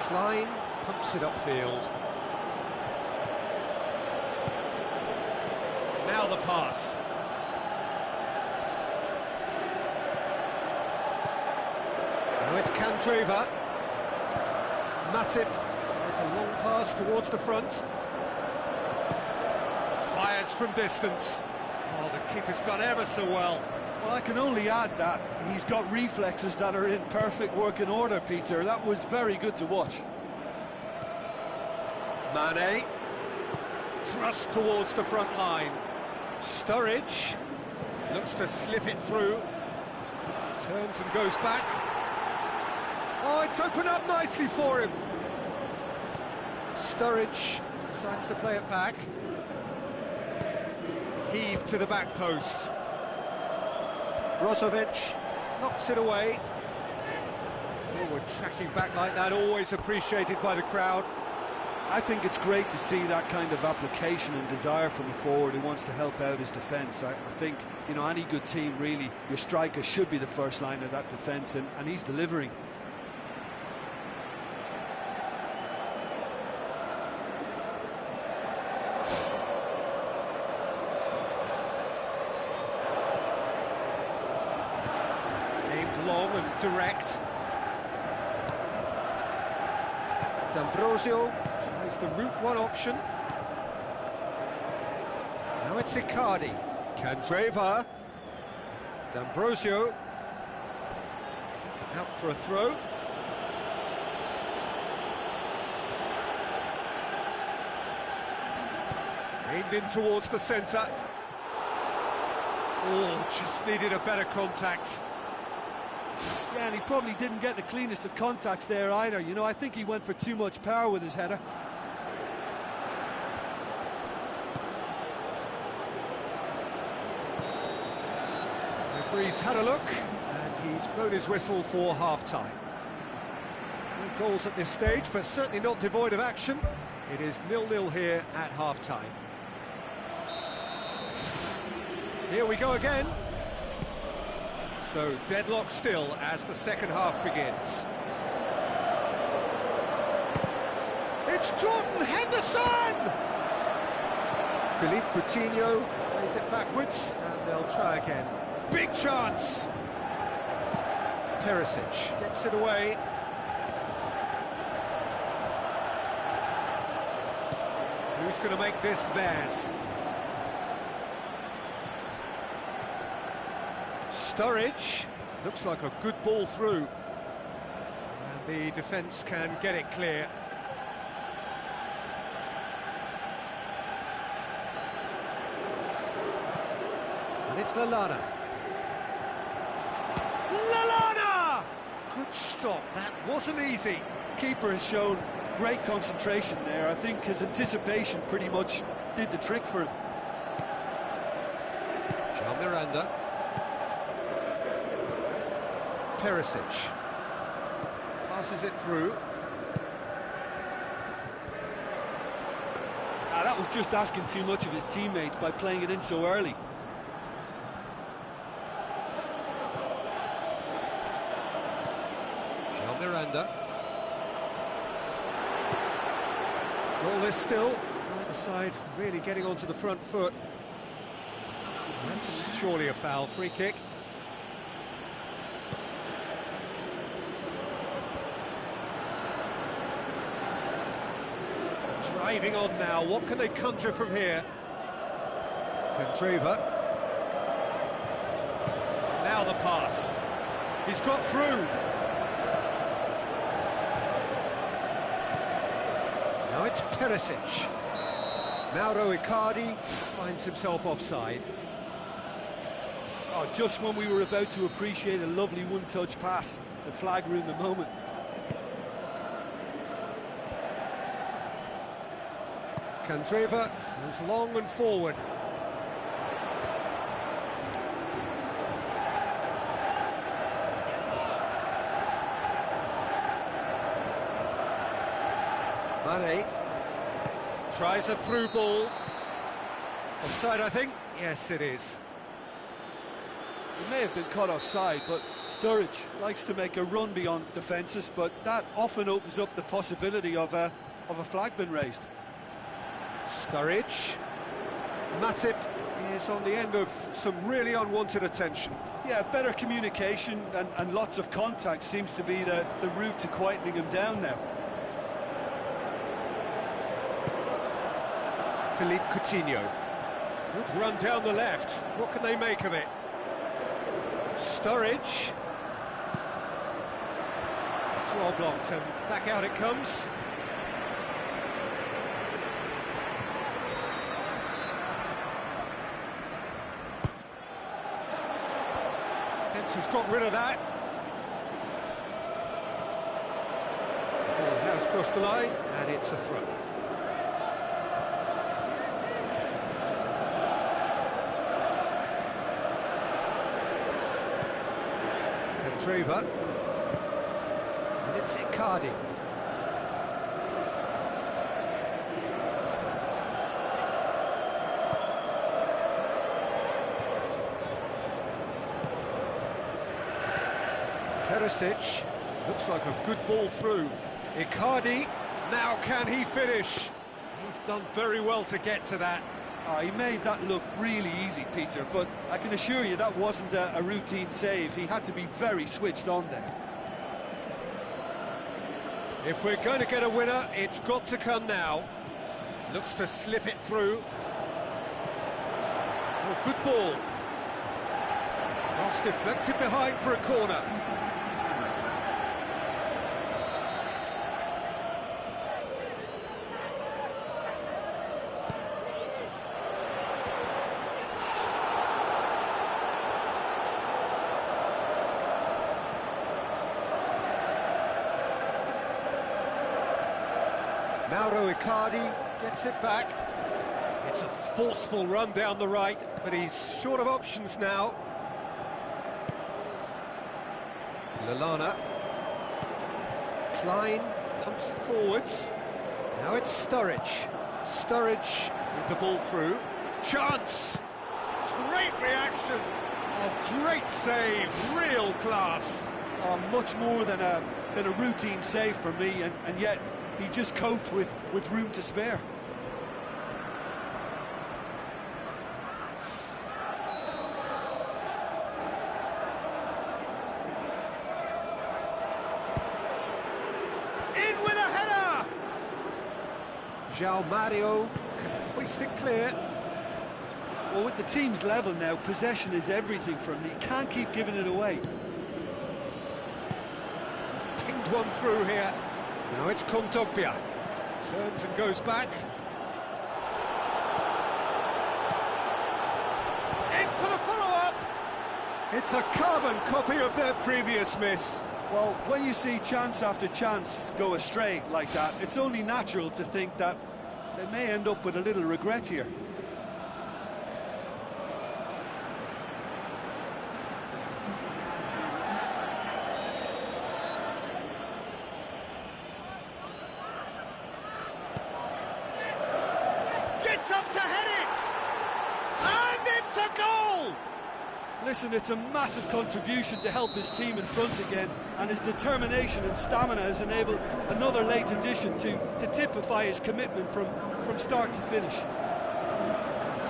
Klein pumps it upfield. Now the pass. Now it's Candreva. Matip tries a long pass towards the front. Fires from distance. Oh, the keeper's done ever so well. Well, I can only add that he's got reflexes that are in perfect working order, Peter. That was very good to watch. Mane. Thrust towards the front line. Sturridge looks to slip it through. Turns and goes back. Oh, it's opened up nicely for him. Sturridge decides to play it back. Heave to the back post. Brozovic knocks it away. Forward tracking back like that, always appreciated by the crowd. I think it's great to see that kind of application and desire from a forward who wants to help out his defence. I think, you know, any good team, really, your striker should be the first line of that defence, and he's delivering. Aimed long and direct. D'Ambrosio tries the route one option. Now it's Icardi. Candreva. D'Ambrosio. Out for a throw. Aimed in towards the centre. Oh, just needed a better contact. Yeah, and he probably didn't get the cleanest of contacts there either. You know, I think he went for too much power with his header. The referee's had a look, and he's blown his whistle for half-time. No goals at this stage, but certainly not devoid of action. It is 0-0 here at half-time. Here we go again. So, deadlock still as the second half begins. It's Jordan Henderson! Philippe Coutinho plays it backwards, and they'll try again. Big chance! Perisic gets it away. Who's going to make this theirs? Sturridge, looks like a good ball through. And the defence can get it clear. And it's Lallana. Lallana! Good stop, that wasn't easy. Keeper has shown great concentration there. I think his anticipation pretty much did the trick for him. Jean Miranda. Perisic passes it through. That was just asking too much of his teammates by playing it in so early. Jean Miranda. Goalless still. Neither side really getting onto the front foot. That's surely a foul. Free kick. Driving on now, what can they conjure from here? Candreva. Now the pass. He's got through. Now it's Perisic. Mauro Icardi finds himself offside. Oh, just when we were about to appreciate a lovely one-touch pass, the flag ruined the moment. Candreva goes long and forward. Mane tries a through ball. Offside, I think. Yes, it is. It may have been caught offside, but Sturridge likes to make a run beyond defences, but that often opens up the possibility of a flag being raised. Sturridge. Matip is on the end of some really unwanted attention. Yeah, better communication and lots of contact seems to be the route to quietening him down now. Philippe Coutinho. Good run down the left. What can they make of it? Sturridge. It's well blocked and back out it comes. Defence has got rid of that. The ball has crossed the line and it's a throw. Candreva, and it's Icardi. Perisic, looks like a good ball through. Icardi, now can he finish? He's done very well to get to that. He made that look really easy, Peter, but I can assure you that wasn't a routine save. He had to be very switched on there. If we're going to get a winner, it's got to come now. Looks to slip it through. Oh, good ball. Cross deflected behind for a corner. Mauro Icardi gets it back. It's a forceful run down the right, but he's short of options now. Lallana. Klein pumps it forwards. Now it's Sturridge. Sturridge with the ball through. Chance! Great reaction! Oh, great save, real class. Oh, much more than a routine save for me, and yet he just coped with room to spare. In with a header! João Mario can hoist it clear. Well, with the team's level now, possession is everything for him. He can't keep giving it away. He's pinged one through here. Now it's Kondogbia. Turns and goes back. In for the follow-up! It's a carbon copy of their previous miss. Well, when you see chance after chance go astray like that, it's only natural to think that they may end up with a little regret here. Gets up to head it! And it's a goal! Listen, it's a massive contribution to help his team in front again, and his determination and stamina has enabled another late addition to typify his commitment from start to finish.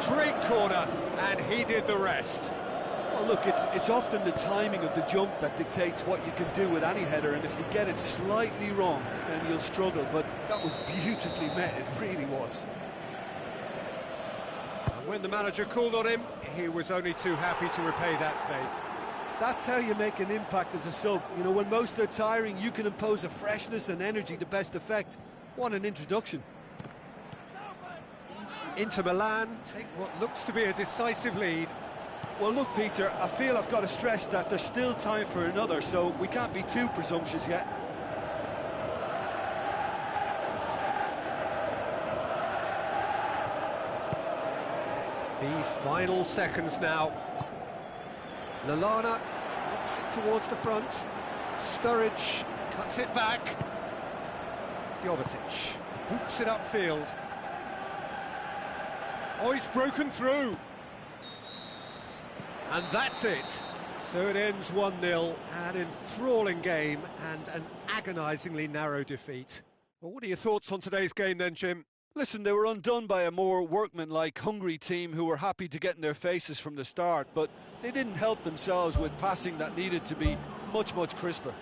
Great corner, and he did the rest. Well, look, it's often the timing of the jump that dictates what you can do with any header, and if you get it slightly wrong, then you'll struggle, but that was beautifully met, it really was. When the manager called on him, he was only too happy to repay that faith. That's how you make an impact as a sub. You know, when most are tiring, you can impose a freshness and energy to best effect. What an introduction. Inter Milan take what looks to be a decisive lead. Well, look, Peter, I feel I've got to stress that there's still time for another, so we can't be too presumptuous yet. The final seconds now. Lallana knocks it towards the front. Sturridge cuts it back. Jovetic boots it upfield. Oh, he's broken through. And that's it. So it ends 1-0, an enthralling game and an agonisingly narrow defeat. Well, what are your thoughts on today's game then, Jim? Listen, they were undone by a more workmanlike, hungry team who were happy to get in their faces from the start, but they didn't help themselves with passing that needed to be much, much crisper.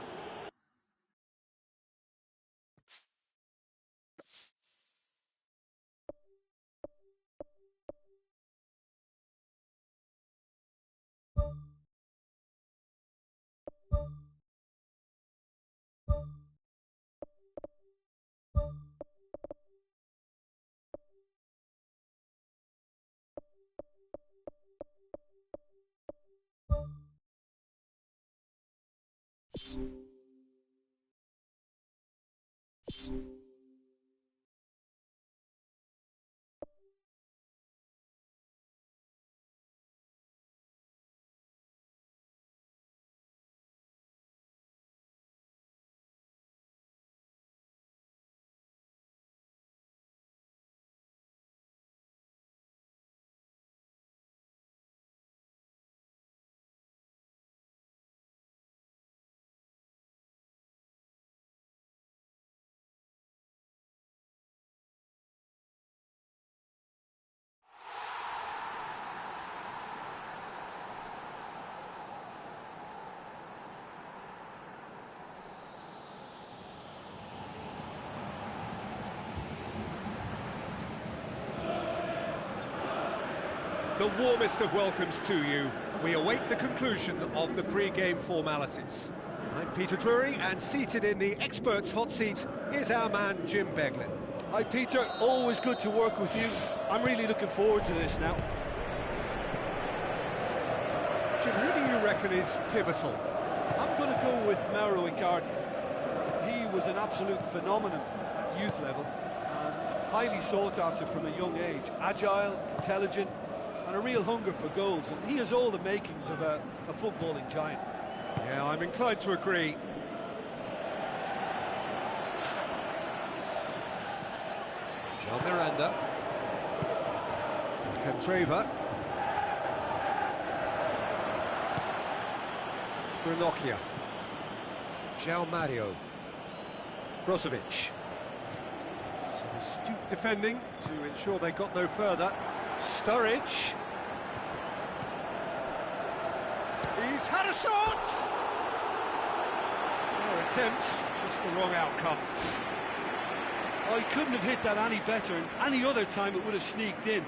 The warmest of welcomes to you. We await the conclusion of the pre-game formalities. I'm Peter Drury, and seated in the experts' hot seat is our man Jim Beglin. Hi, Peter. Always good to work with you. I'm really looking forward to this now. Jim, who do you reckon is pivotal? I'm going to go with Mauro Icardi. He was an absolute phenomenon at youth level, and highly sought after from a young age. Agile, intelligent, and a real hunger for goals, and he has all the makings of a footballing giant. Yeah, I'm inclined to agree. Jean Miranda. Candreva. Ranocchia. João Mario. Brozovic. Some astute defending to ensure they got no further. Sturridge. He's had a shot! 4 attempts, just the wrong outcome. Oh, he couldn't have hit that any better, and any other time it would have sneaked in.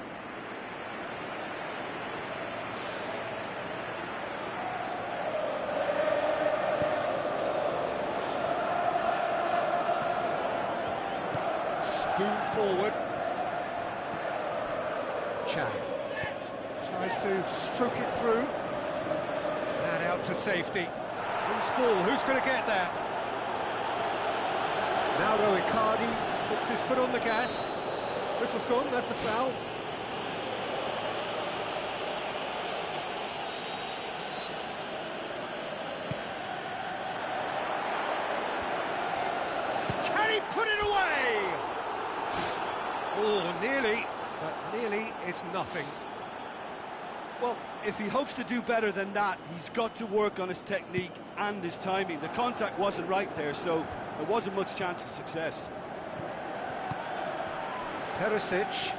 Spoon forward. Chan tries to stroke it through. And out to safety. Loose ball, who's going to get that? Mauro Icardi puts his foot on the gas. Whistle's gone, that's a foul. Can he put it away? Oh, nearly, but nearly is nothing. Well, if he hopes to do better than that, he's got to work on his technique and his timing. The contact wasn't right there, so there wasn't much chance of success. Perisic.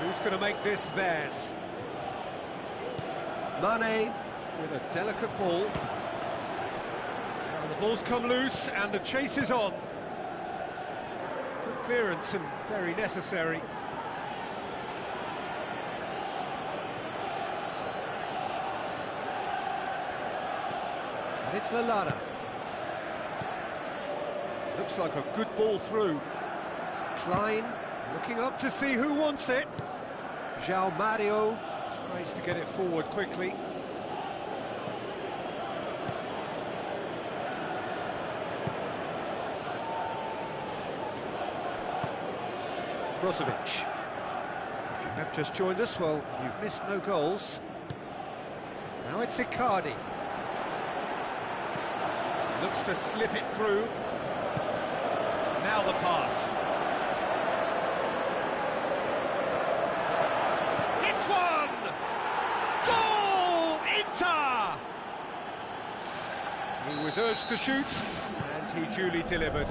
Who's going to make this theirs? Mane with a delicate ball. Now the ball's come loose and the chase is on. Good clearance and very necessary. And it's Lallana. Looks like a good ball through. Klein looking up to see who wants it. João Mario tries to get it forward quickly. Brozovic. If you have just joined us, well, you've missed no goals. Now it's Icardi. Looks to slip it through. Now the pass. Hits one! Goal! Inter! He was urged to shoot, and he duly delivered.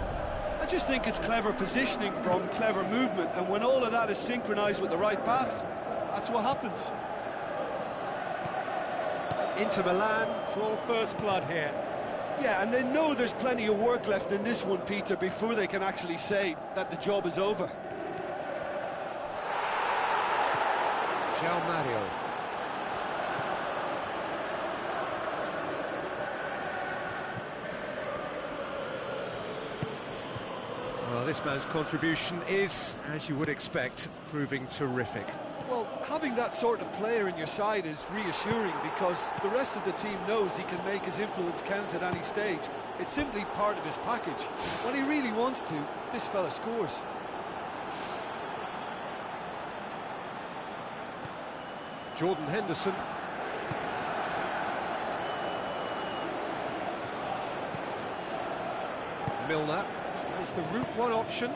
I just think it's clever positioning from clever movement, and when all of that is synchronised with the right pass, that's what happens. Inter Milan draw first blood here. Yeah, and they know there's plenty of work left in this one, Peter, before they can actually say that the job is over. João Mario. Well, this man's contribution is, as you would expect, proving terrific. Well, having that sort of player in your side is reassuring because the rest of the team knows he can make his influence count at any stage. It's simply part of his package. When he really wants to, this fella scores. Jordan Henderson. Milner tries the route one option.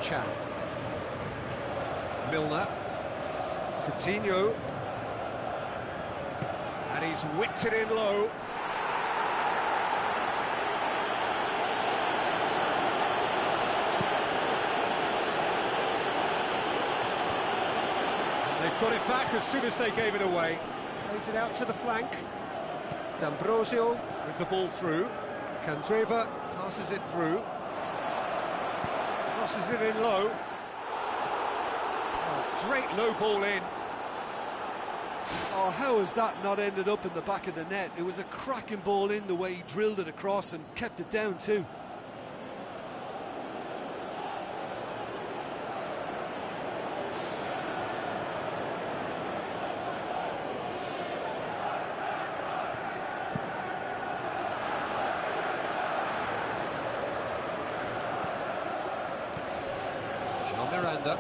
Chan. Milner. Coutinho. And he's whipped it in low. And they've got it back as soon as they gave it away. Plays it out to the flank. D'Ambrosio with the ball through. Candreva passes it through. Crosses it in low. Oh, great low ball in. Oh, how has that not ended up in the back of the net? It was a cracking ball in the way he drilled it across and kept it down too. Miranda.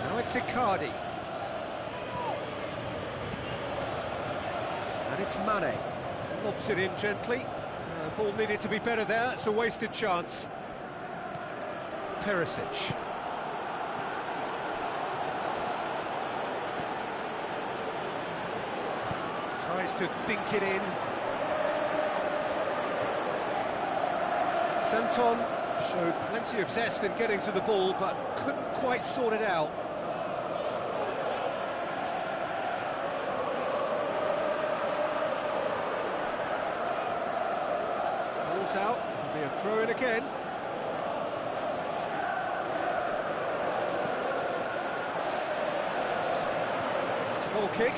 Now it's Icardi. And it's Mane. Lobs it in gently. Ball needed to be better there. It's a wasted chance. Perisic. Tries to dink it in. Santon showed plenty of zest in getting to the ball, but couldn't quite sort it out. Ball's out, Be a throw-in again. It's a goal kick.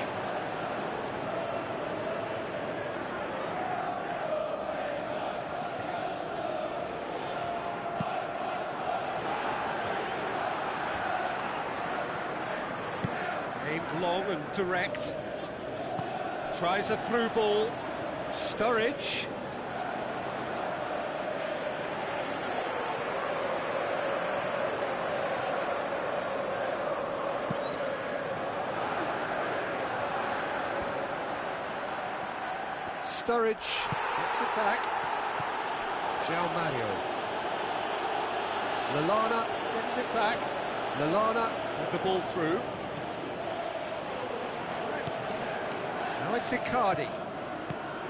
Aimed long and direct. Tries a through ball. Sturridge. Sturridge gets it back. João Mario. Lallana gets it back. Lallana with the ball through. Now it's Icardi.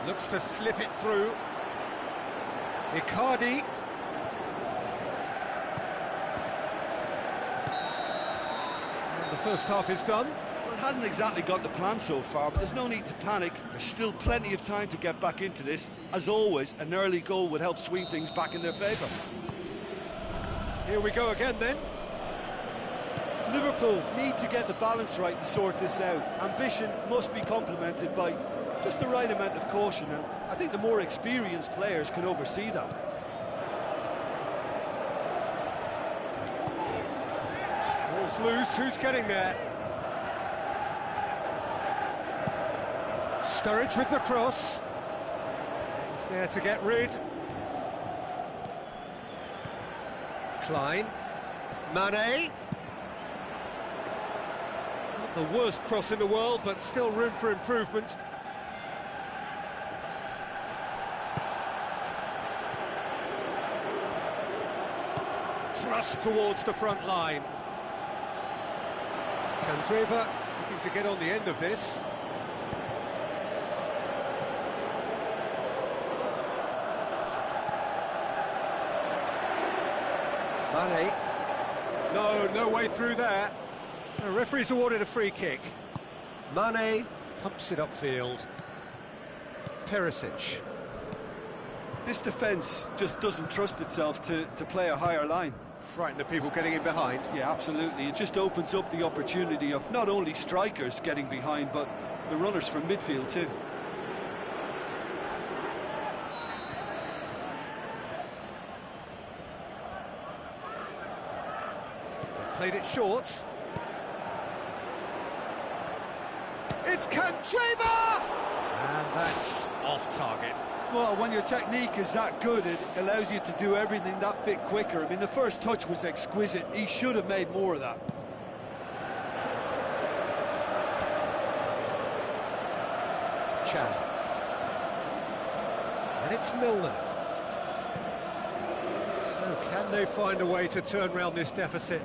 Looks to slip it through. Icardi. And the first half is done. Well, it hasn't exactly got the plan so far, but there's no need to panic. There's still plenty of time to get back into this. As always, an early goal would help swing things back in their favour. Here we go again then. Liverpool need to get the balance right to sort this out. Ambition must be complemented by just the right amount of caution, and I think the more experienced players can oversee that. Ball's loose, who's getting there? Sturridge with the cross. He's there to get rid. Klein. Mane. Not the worst cross in the world, but still room for improvement. Thrust towards the front line. Candreva looking to get on the end of this. Mane. No way through there. The referee's awarded a free kick. Mane pumps it upfield. Perisic. This defence just doesn't trust itself to play a higher line. Frighten the people getting in behind. Yeah, absolutely. It just opens up the opportunity of not only strikers getting behind, but the runners from midfield too. They've played it short. It's Candreva! And that's off target. Well, when your technique is that good, it allows you to do everything that bit quicker. I mean, the first touch was exquisite. He should have made more of that. Chan. And it's Milner. So can they find a way to turn round this deficit?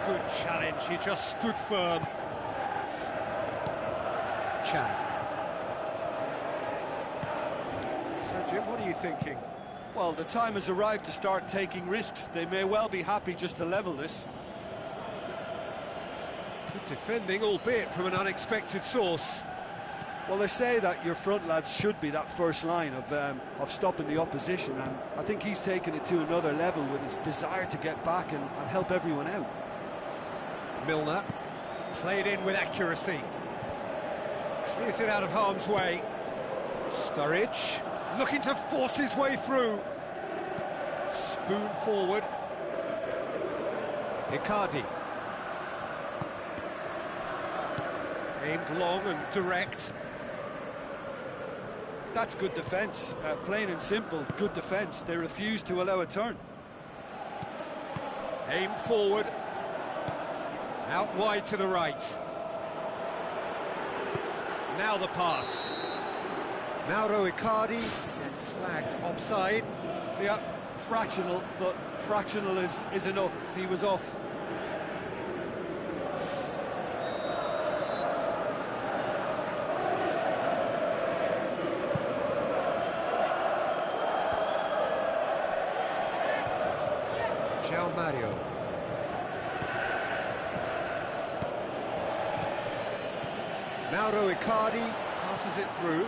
Good challenge, he just stood firm. Chan. So Jim, what are you thinking? Well, the time has arrived to start taking risks. They may well be happy just to level this. Good defending, albeit from an unexpected source. Well, they say that your front lads should be that first line of stopping the opposition, and I think he's taken it to another level with his desire to get back and help everyone out. Milner, played in with accuracy. Clears it out of harm's way. Sturridge, looking to force his way through. Spoon forward. Icardi. Aimed long and direct. That's good defence, plain and simple, good defence. They refuse to allow a turn. Aimed forward. Out wide to the right. Now the pass. Mauro Icardi gets flagged offside. Yeah, fractional, but fractional is enough. He was off. João Mario. Mauro Icardi passes it through.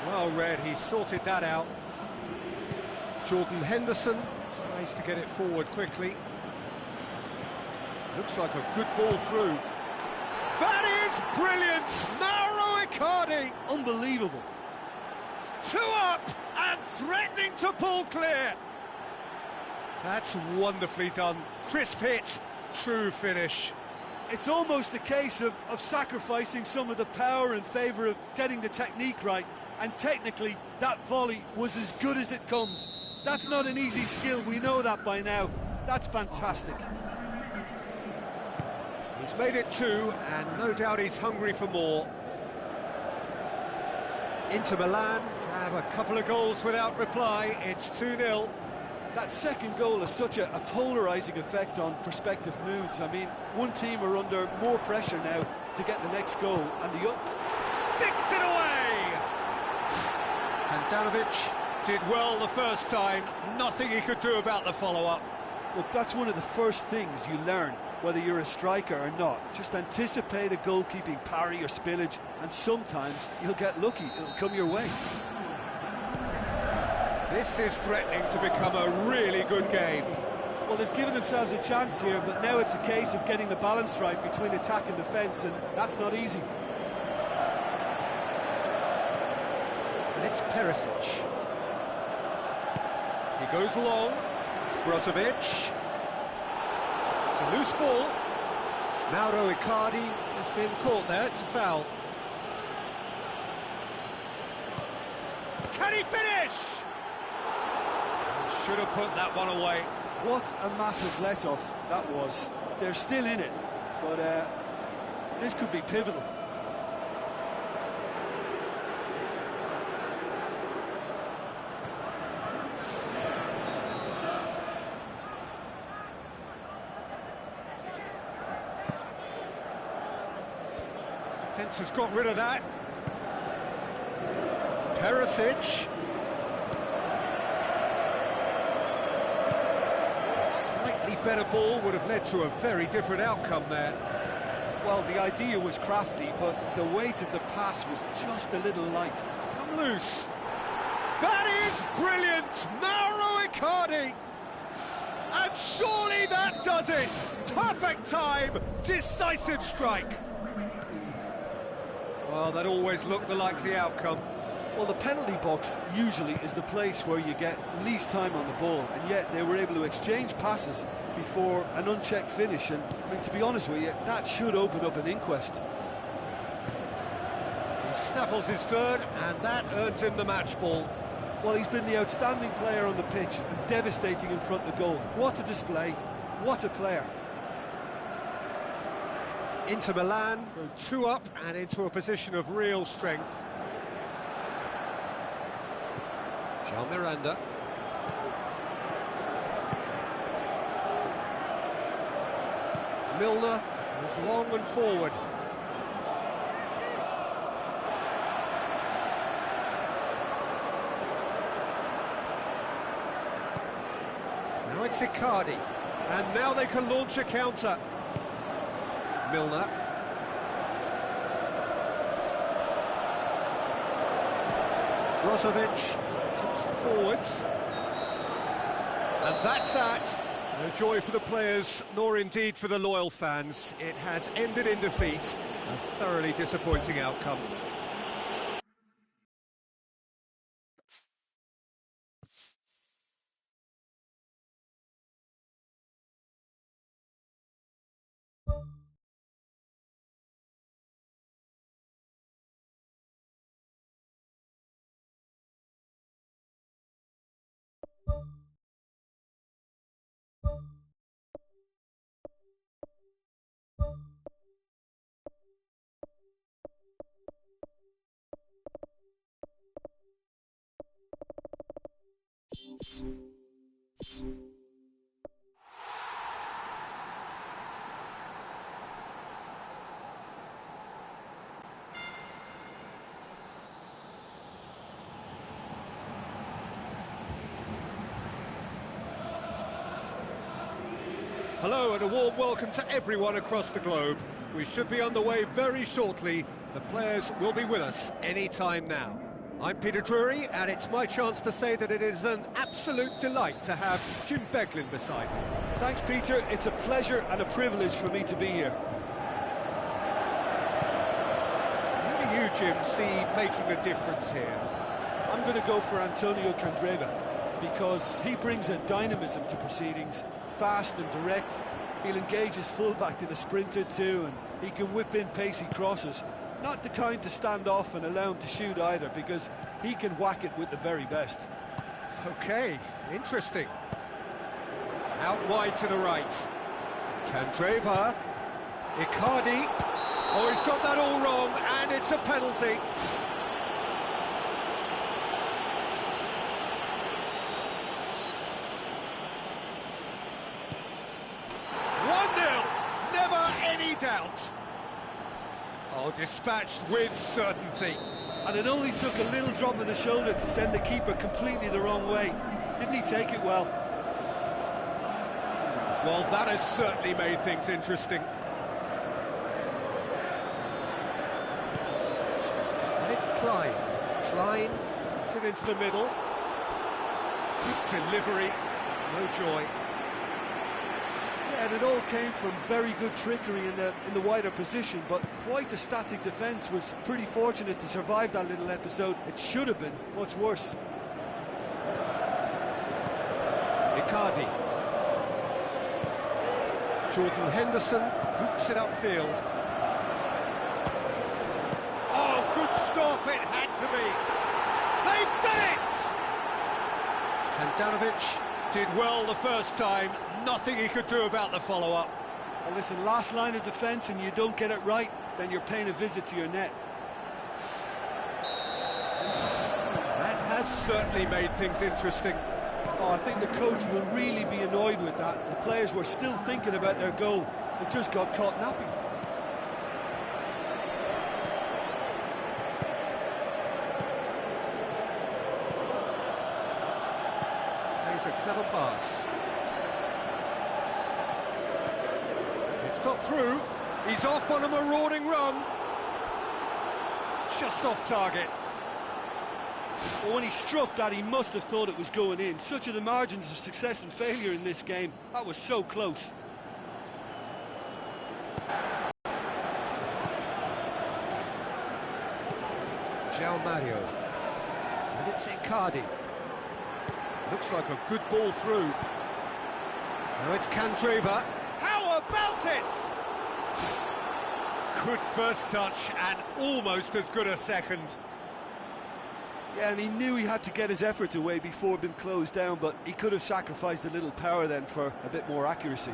Well read, he sorted that out. Jordan Henderson tries to get it forward quickly. Looks like a good ball through. That is brilliant! Mauro Icardi! Unbelievable. 2 up and threatening to pull clear. That's wonderfully done. Crisp hit, true finish. It's almost a case of sacrificing some of the power in favour of getting the technique right, and technically that volley was as good as it comes. That's not an easy skill, we know that by now. That's fantastic. He's made it 2, and no doubt he's hungry for more. Inter Milan grab a couple of goals without reply. It's 2-0. That second goal has such a polarising effect on prospective moods. I mean, one team are under more pressure now to get the next goal, and the other sticks it away! Handanovic did well the first time. Nothing he could do about the follow-up. Look, that's one of the first things you learn, whether you're a striker or not. Just anticipate a goalkeeping parry or spillage, and sometimes you'll get lucky. It'll come your way. This is threatening to become a really good game. Well, they've given themselves a chance here, but now it's a case of getting the balance right between attack and defence, and that's not easy. And it's Perisic. He goes long. Brozovic. It's a loose ball. Mauro Icardi has been caught there. It's a foul. Can he finish? Should have put that one away. What a massive let-off that was. They're still in it, but this could be pivotal. Defence has got rid of that. Perisic. Better ball would have led to a very different outcome there. Well, the idea was crafty, but the weight of the pass was just a little light. It's come loose. That is brilliant! Mauro Icardi! And surely that does it! Perfect time, decisive strike. Well, that always looked the likely outcome. Well, the penalty box usually is the place where you get least time on the ball, and yet they were able to exchange passes before an unchecked finish, and I mean, to be honest with you, that should open up an inquest. He snaffles his third, and that earns him the match ball. Well, he's been the outstanding player on the pitch and devastating in front of the goal. What a display, what a player. Inter Milan go 2 up and into a position of real strength. Jean Miranda. Milner goes long and forward. Now it's Icardi, and now they can launch a counter. Milner. Brozovic comes forwards. And that's that. No joy for the players, nor indeed for the loyal fans. It has ended in defeat. A thoroughly disappointing outcome. Hello and a warm welcome to everyone across the globe. We should be underway very shortly. The players will be with us any time now. I'm Peter Drury, and it's my chance to say that it is an absolute delight to have Jim Beglin beside me. Thanks, Peter. It's a pleasure and a privilege for me to be here. How do you, Jim, see making a difference here? I'm going to go for Antonio Candreva, because he brings a dynamism to proceedings, fast and direct. He'll engage his fullback in a sprint or two, and he can whip in pacey crosses. Not the kind to stand off and allow him to shoot either, because he can whack it with the very best. OK, interesting. Out wide to the right. Candreva. Icardi. Oh, he's got that all wrong, and it's a penalty. Doubt. Oh, dispatched with certainty. And it only took a little drop of the shoulder to send the keeper completely the wrong way. Didn't he take it well? Well, that has certainly made things interesting. And it's Klein. Klein puts it into the middle. Good delivery. No joy. And it all came from very good trickery in the wider position, but quite a static defence. Was pretty fortunate to survive that little episode. It should have been much worse. Icardi. Jordan Henderson boots it upfield. Oh, good stop, it had to be! They've done it! Handanovic did well the first time, nothing he could do about the follow-up. Well, listen, last line of defence and you don't get it right, then you're paying a visit to your net. That has certainly made things interesting. Oh, I think the coach will really be annoyed with that. The players were still thinking about their goal and just got caught napping. A clever pass. It's got through. He's off on a marauding run. Just off target. Well, when he struck that, he must have thought it was going in. Such are the margins of success and failure in this game. That was so close. João Mario. And it's Icardi. Looks like a good ball through. Now it's Candreva. How about it? Good first touch and almost as good a second. Yeah, and he knew he had to get his efforts away before being closed down, but he could have sacrificed a little power then for a bit more accuracy.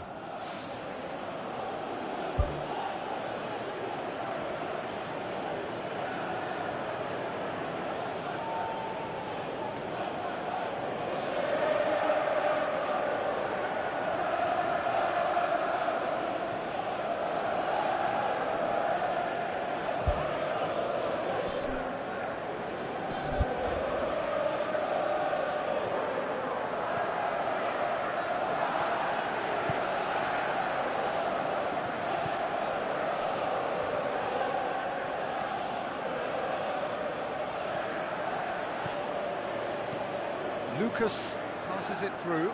Lucas passes it through.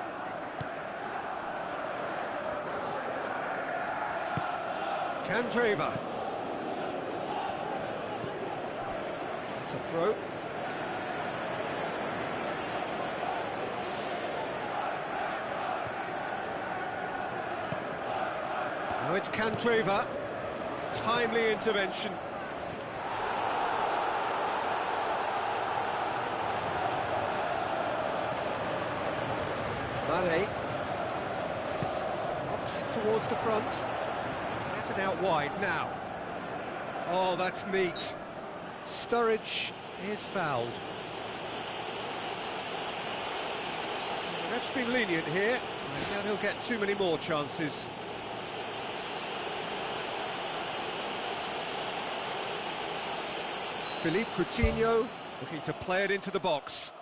Candreva. It's a throw. Now it's Candreva. Timely intervention. Mane. Knocks it towards the front. Has it out wide now. Oh, that's neat. Sturridge is fouled. The ref's been lenient here. I doubt he'll get too many more chances. Philippe Coutinho looking to play it into the box.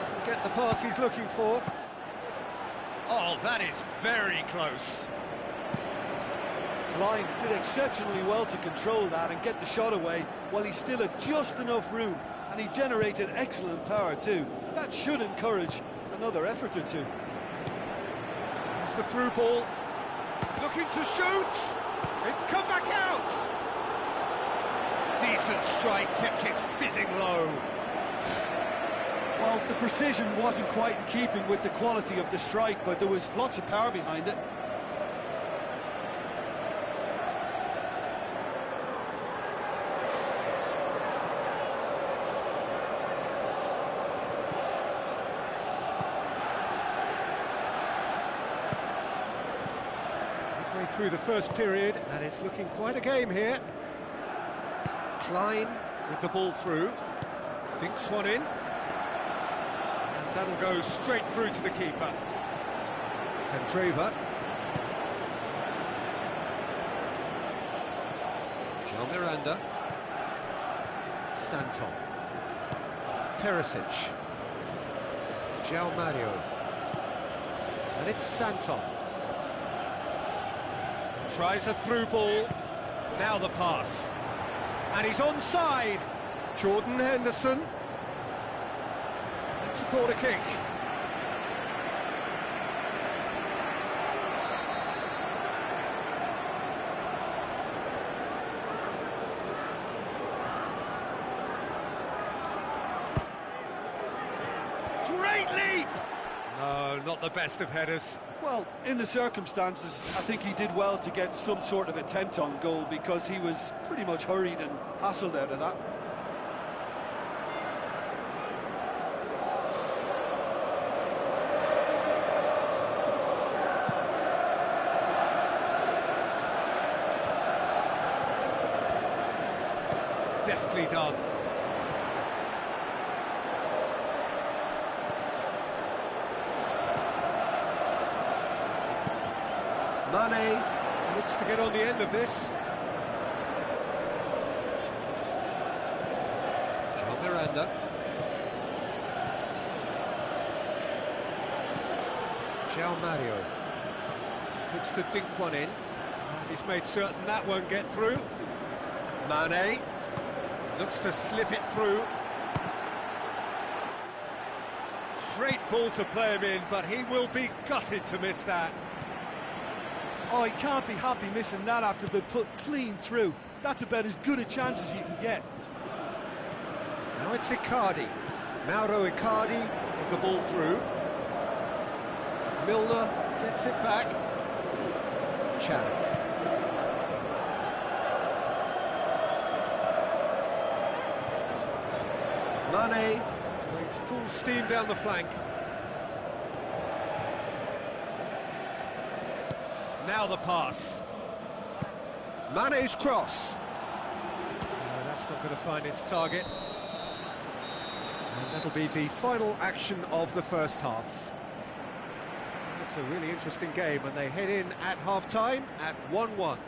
Doesn't get the pass he's looking for. Oh, that is very close. Klein did exceptionally well to control that and get the shot away while he still had just enough room, and he generated excellent power too. That should encourage another effort or two. It's the through ball. Looking to shoot. It's come back out. Decent strike, kept it fizzing low. Well, the precision wasn't quite in keeping with the quality of the strike, but there was lots of power behind it. Midway through the first period, and it's looking quite a game here. Klein with the ball through. Dinks one in. And that'll go straight through to the keeper. Candreva. João Miranda. Santon. Perisic. João Mario. And it's Santon. Tries a through ball. Now the pass. And he's onside. Jordan Henderson. It's a corner kick. Great leap! No, not the best of headers. Well, in the circumstances, I think he did well to get some sort of attempt on goal because he was pretty much hurried and hassled out of that. Deftly done. Mane looks to get on the end of this. John Miranda. João Mario. Looks to dink one in. And he's made certain that won't get through. Mane. Looks to slip it through. Great ball to play him in, but he will be gutted to miss that. Oh, he can't be happy missing that after being put clean through. That's about as good a chance as you can get. Now it's Icardi. Mauro Icardi with the ball through. Milner gets it back. Chan. Mane going full steam down the flank. Now the pass. Mane's cross. No, that's not going to find its target. And that'll be the final action of the first half. It's a really interesting game, and they head in at half-time at 1-1.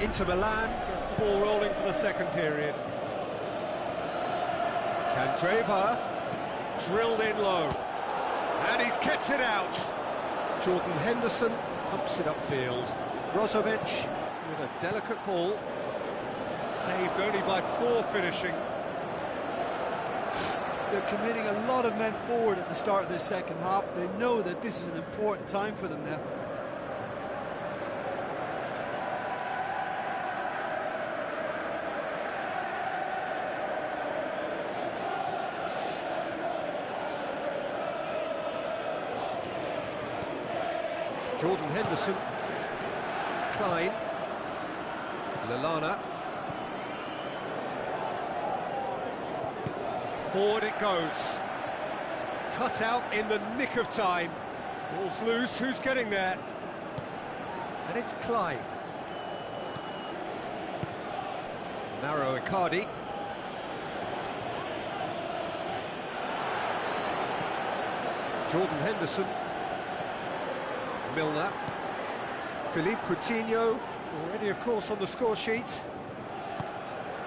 Inter Milan get the ball rolling for the second period. Candreva drilled in low, and he's kept it out. Jordan Henderson pumps it upfield. Brozovic with a delicate ball, saved only by poor finishing. They're committing a lot of men forward at the start of this second half. They know that this is an important time for them now. Jordan Henderson, Klein, Lallana. Forward it goes. Cut out in the nick of time. Ball's loose, who's getting there? And it's Klein. Mauro Icardi. Jordan Henderson. Milner. Philippe Coutinho, already of course on the score sheet.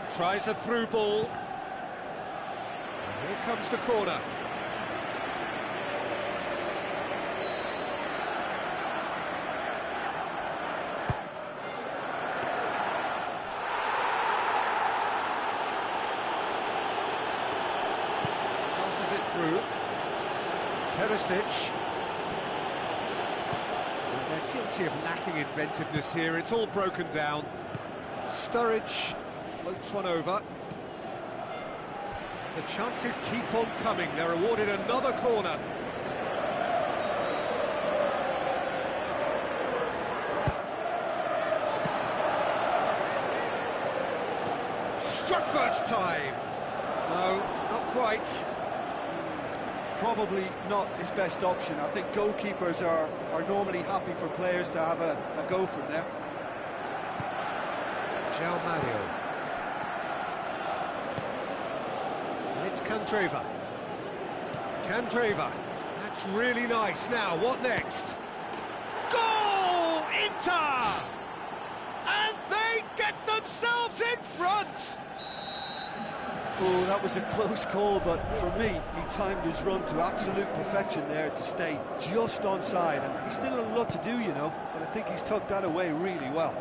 Tries a through ball. And here comes the corner. Tosses it through. Perisic. They're guilty of lacking inventiveness here. It's all broken down. Sturridge floats one over. The chances keep on coming. They're awarded another corner. Struck first time. No, not quite. Probably not his best option. I think goalkeepers are normally happy for players to have a go from there. João Mario. And it's Candreva. Candreva. That's really nice. Now, what next? Goal! Inter! And they get themselves in front! Oh, that was a close call, but for me, he timed his run to absolute perfection there to stay just onside, and he's still a lot to do, you know, but I think he's tucked that away really well.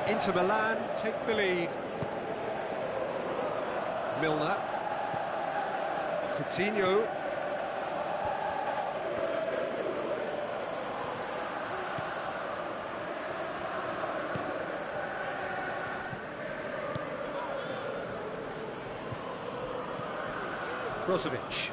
Inter Milan take the lead. Milner. Coutinho. Brozovic.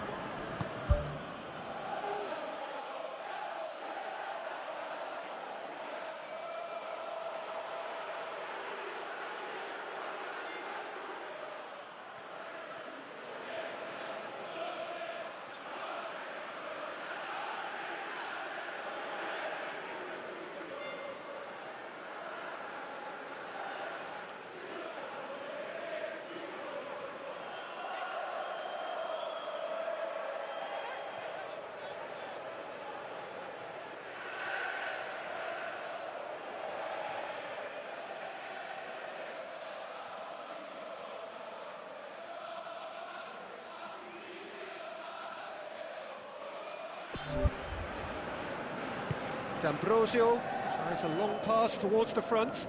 D'Ambrosio tries a long pass towards the front.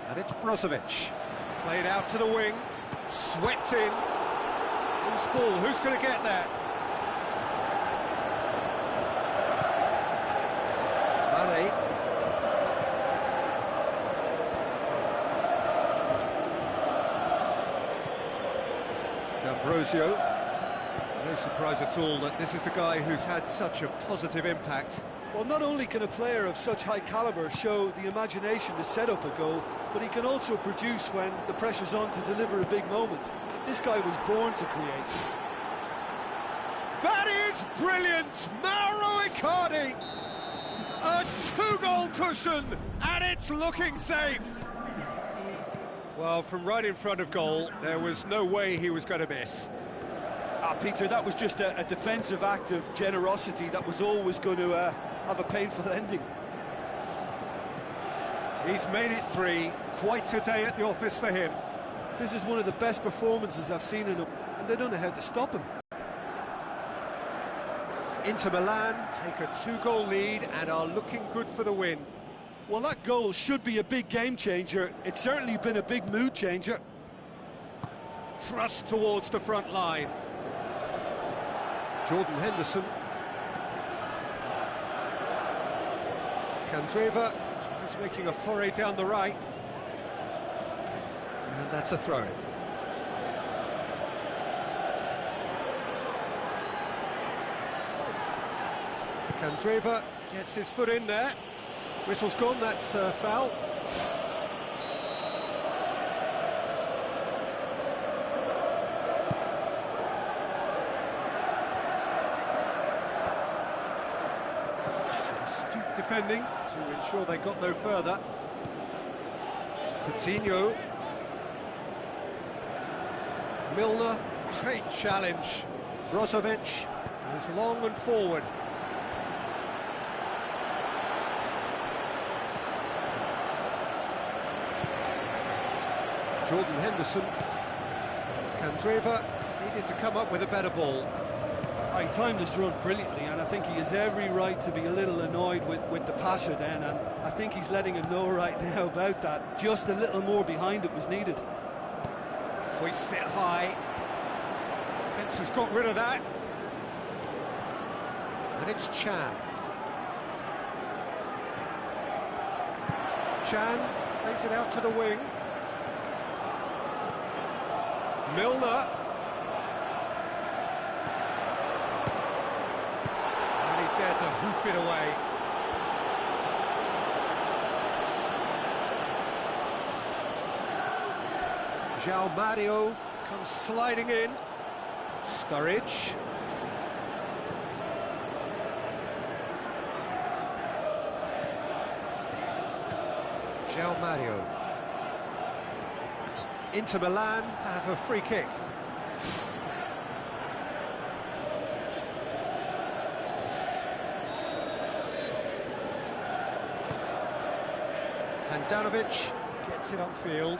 And it's Brozovic. Played out to the wing. Swept in. Loose ball. Who's going to get there? Mane. D'Ambrosio. No surprise at all that this is the guy who's had such a positive impact. Well, not only can a player of such high calibre show the imagination to set up a goal, but he can also produce when the pressure's on to deliver a big moment. This guy was born to create. That is brilliant! Mauro Icardi! A two-goal cushion, and it's looking safe! Well, from right in front of goal, there was no way he was going to miss. Peter, that was just a defensive act of generosity that was always going to have a painful ending. He's made it 3. Quite a day at the office for him. This is one of the best performances I've seen in him, and they don't know how to stop him. Inter Milan take a 2-goal lead and are looking good for the win. Well, that goal should be a big game changer. It's certainly been a big mood changer. Thrust towards the front line. Jordan Henderson. Candreva tries making a foray down the right. And that's a throw-in. Candreva gets his foot in there. Whistle's gone, that's foul. Astute defending to ensure they got no further. Coutinho. Milner, great challenge. Brozovic goes long and forward. Jordan Henderson. Candreva needed to come up with a better ball. He timed this run brilliantly, and I think he has every right to be a little annoyed with the passer then, and I think he's letting him know right now about that. Just a little more behind it was needed. Hoists it high. Defence has got rid of that. And it's Chan. Chan plays it out to the wing. Milner. And he's there to hoof it away. João Mario comes sliding in. Sturridge. João Mario. Inter Milan have a free kick. Handanovic Gets it upfield.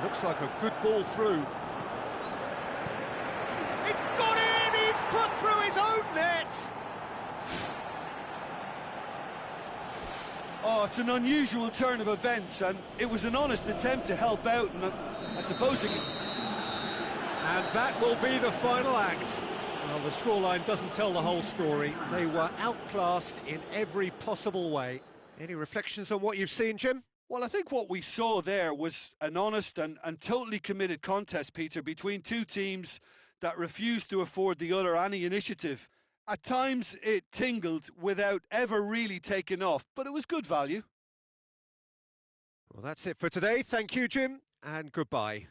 Looks like a good ball through. It's gone in! He's put through his own net! Oh, it's an unusual turn of events, and it was an honest attempt to help out, and I suppose it... And that will be the final act. Well, the scoreline doesn't tell the whole story. They were outclassed in every possible way. Any reflections on what you've seen, Jim? Well, I think what we saw there was an honest and totally committed contest, Peter, between two teams that refused to afford the other any initiative. At times it tingled without ever really taking off, but it was good value. Well, that's it for today. Thank you, Jim, and goodbye.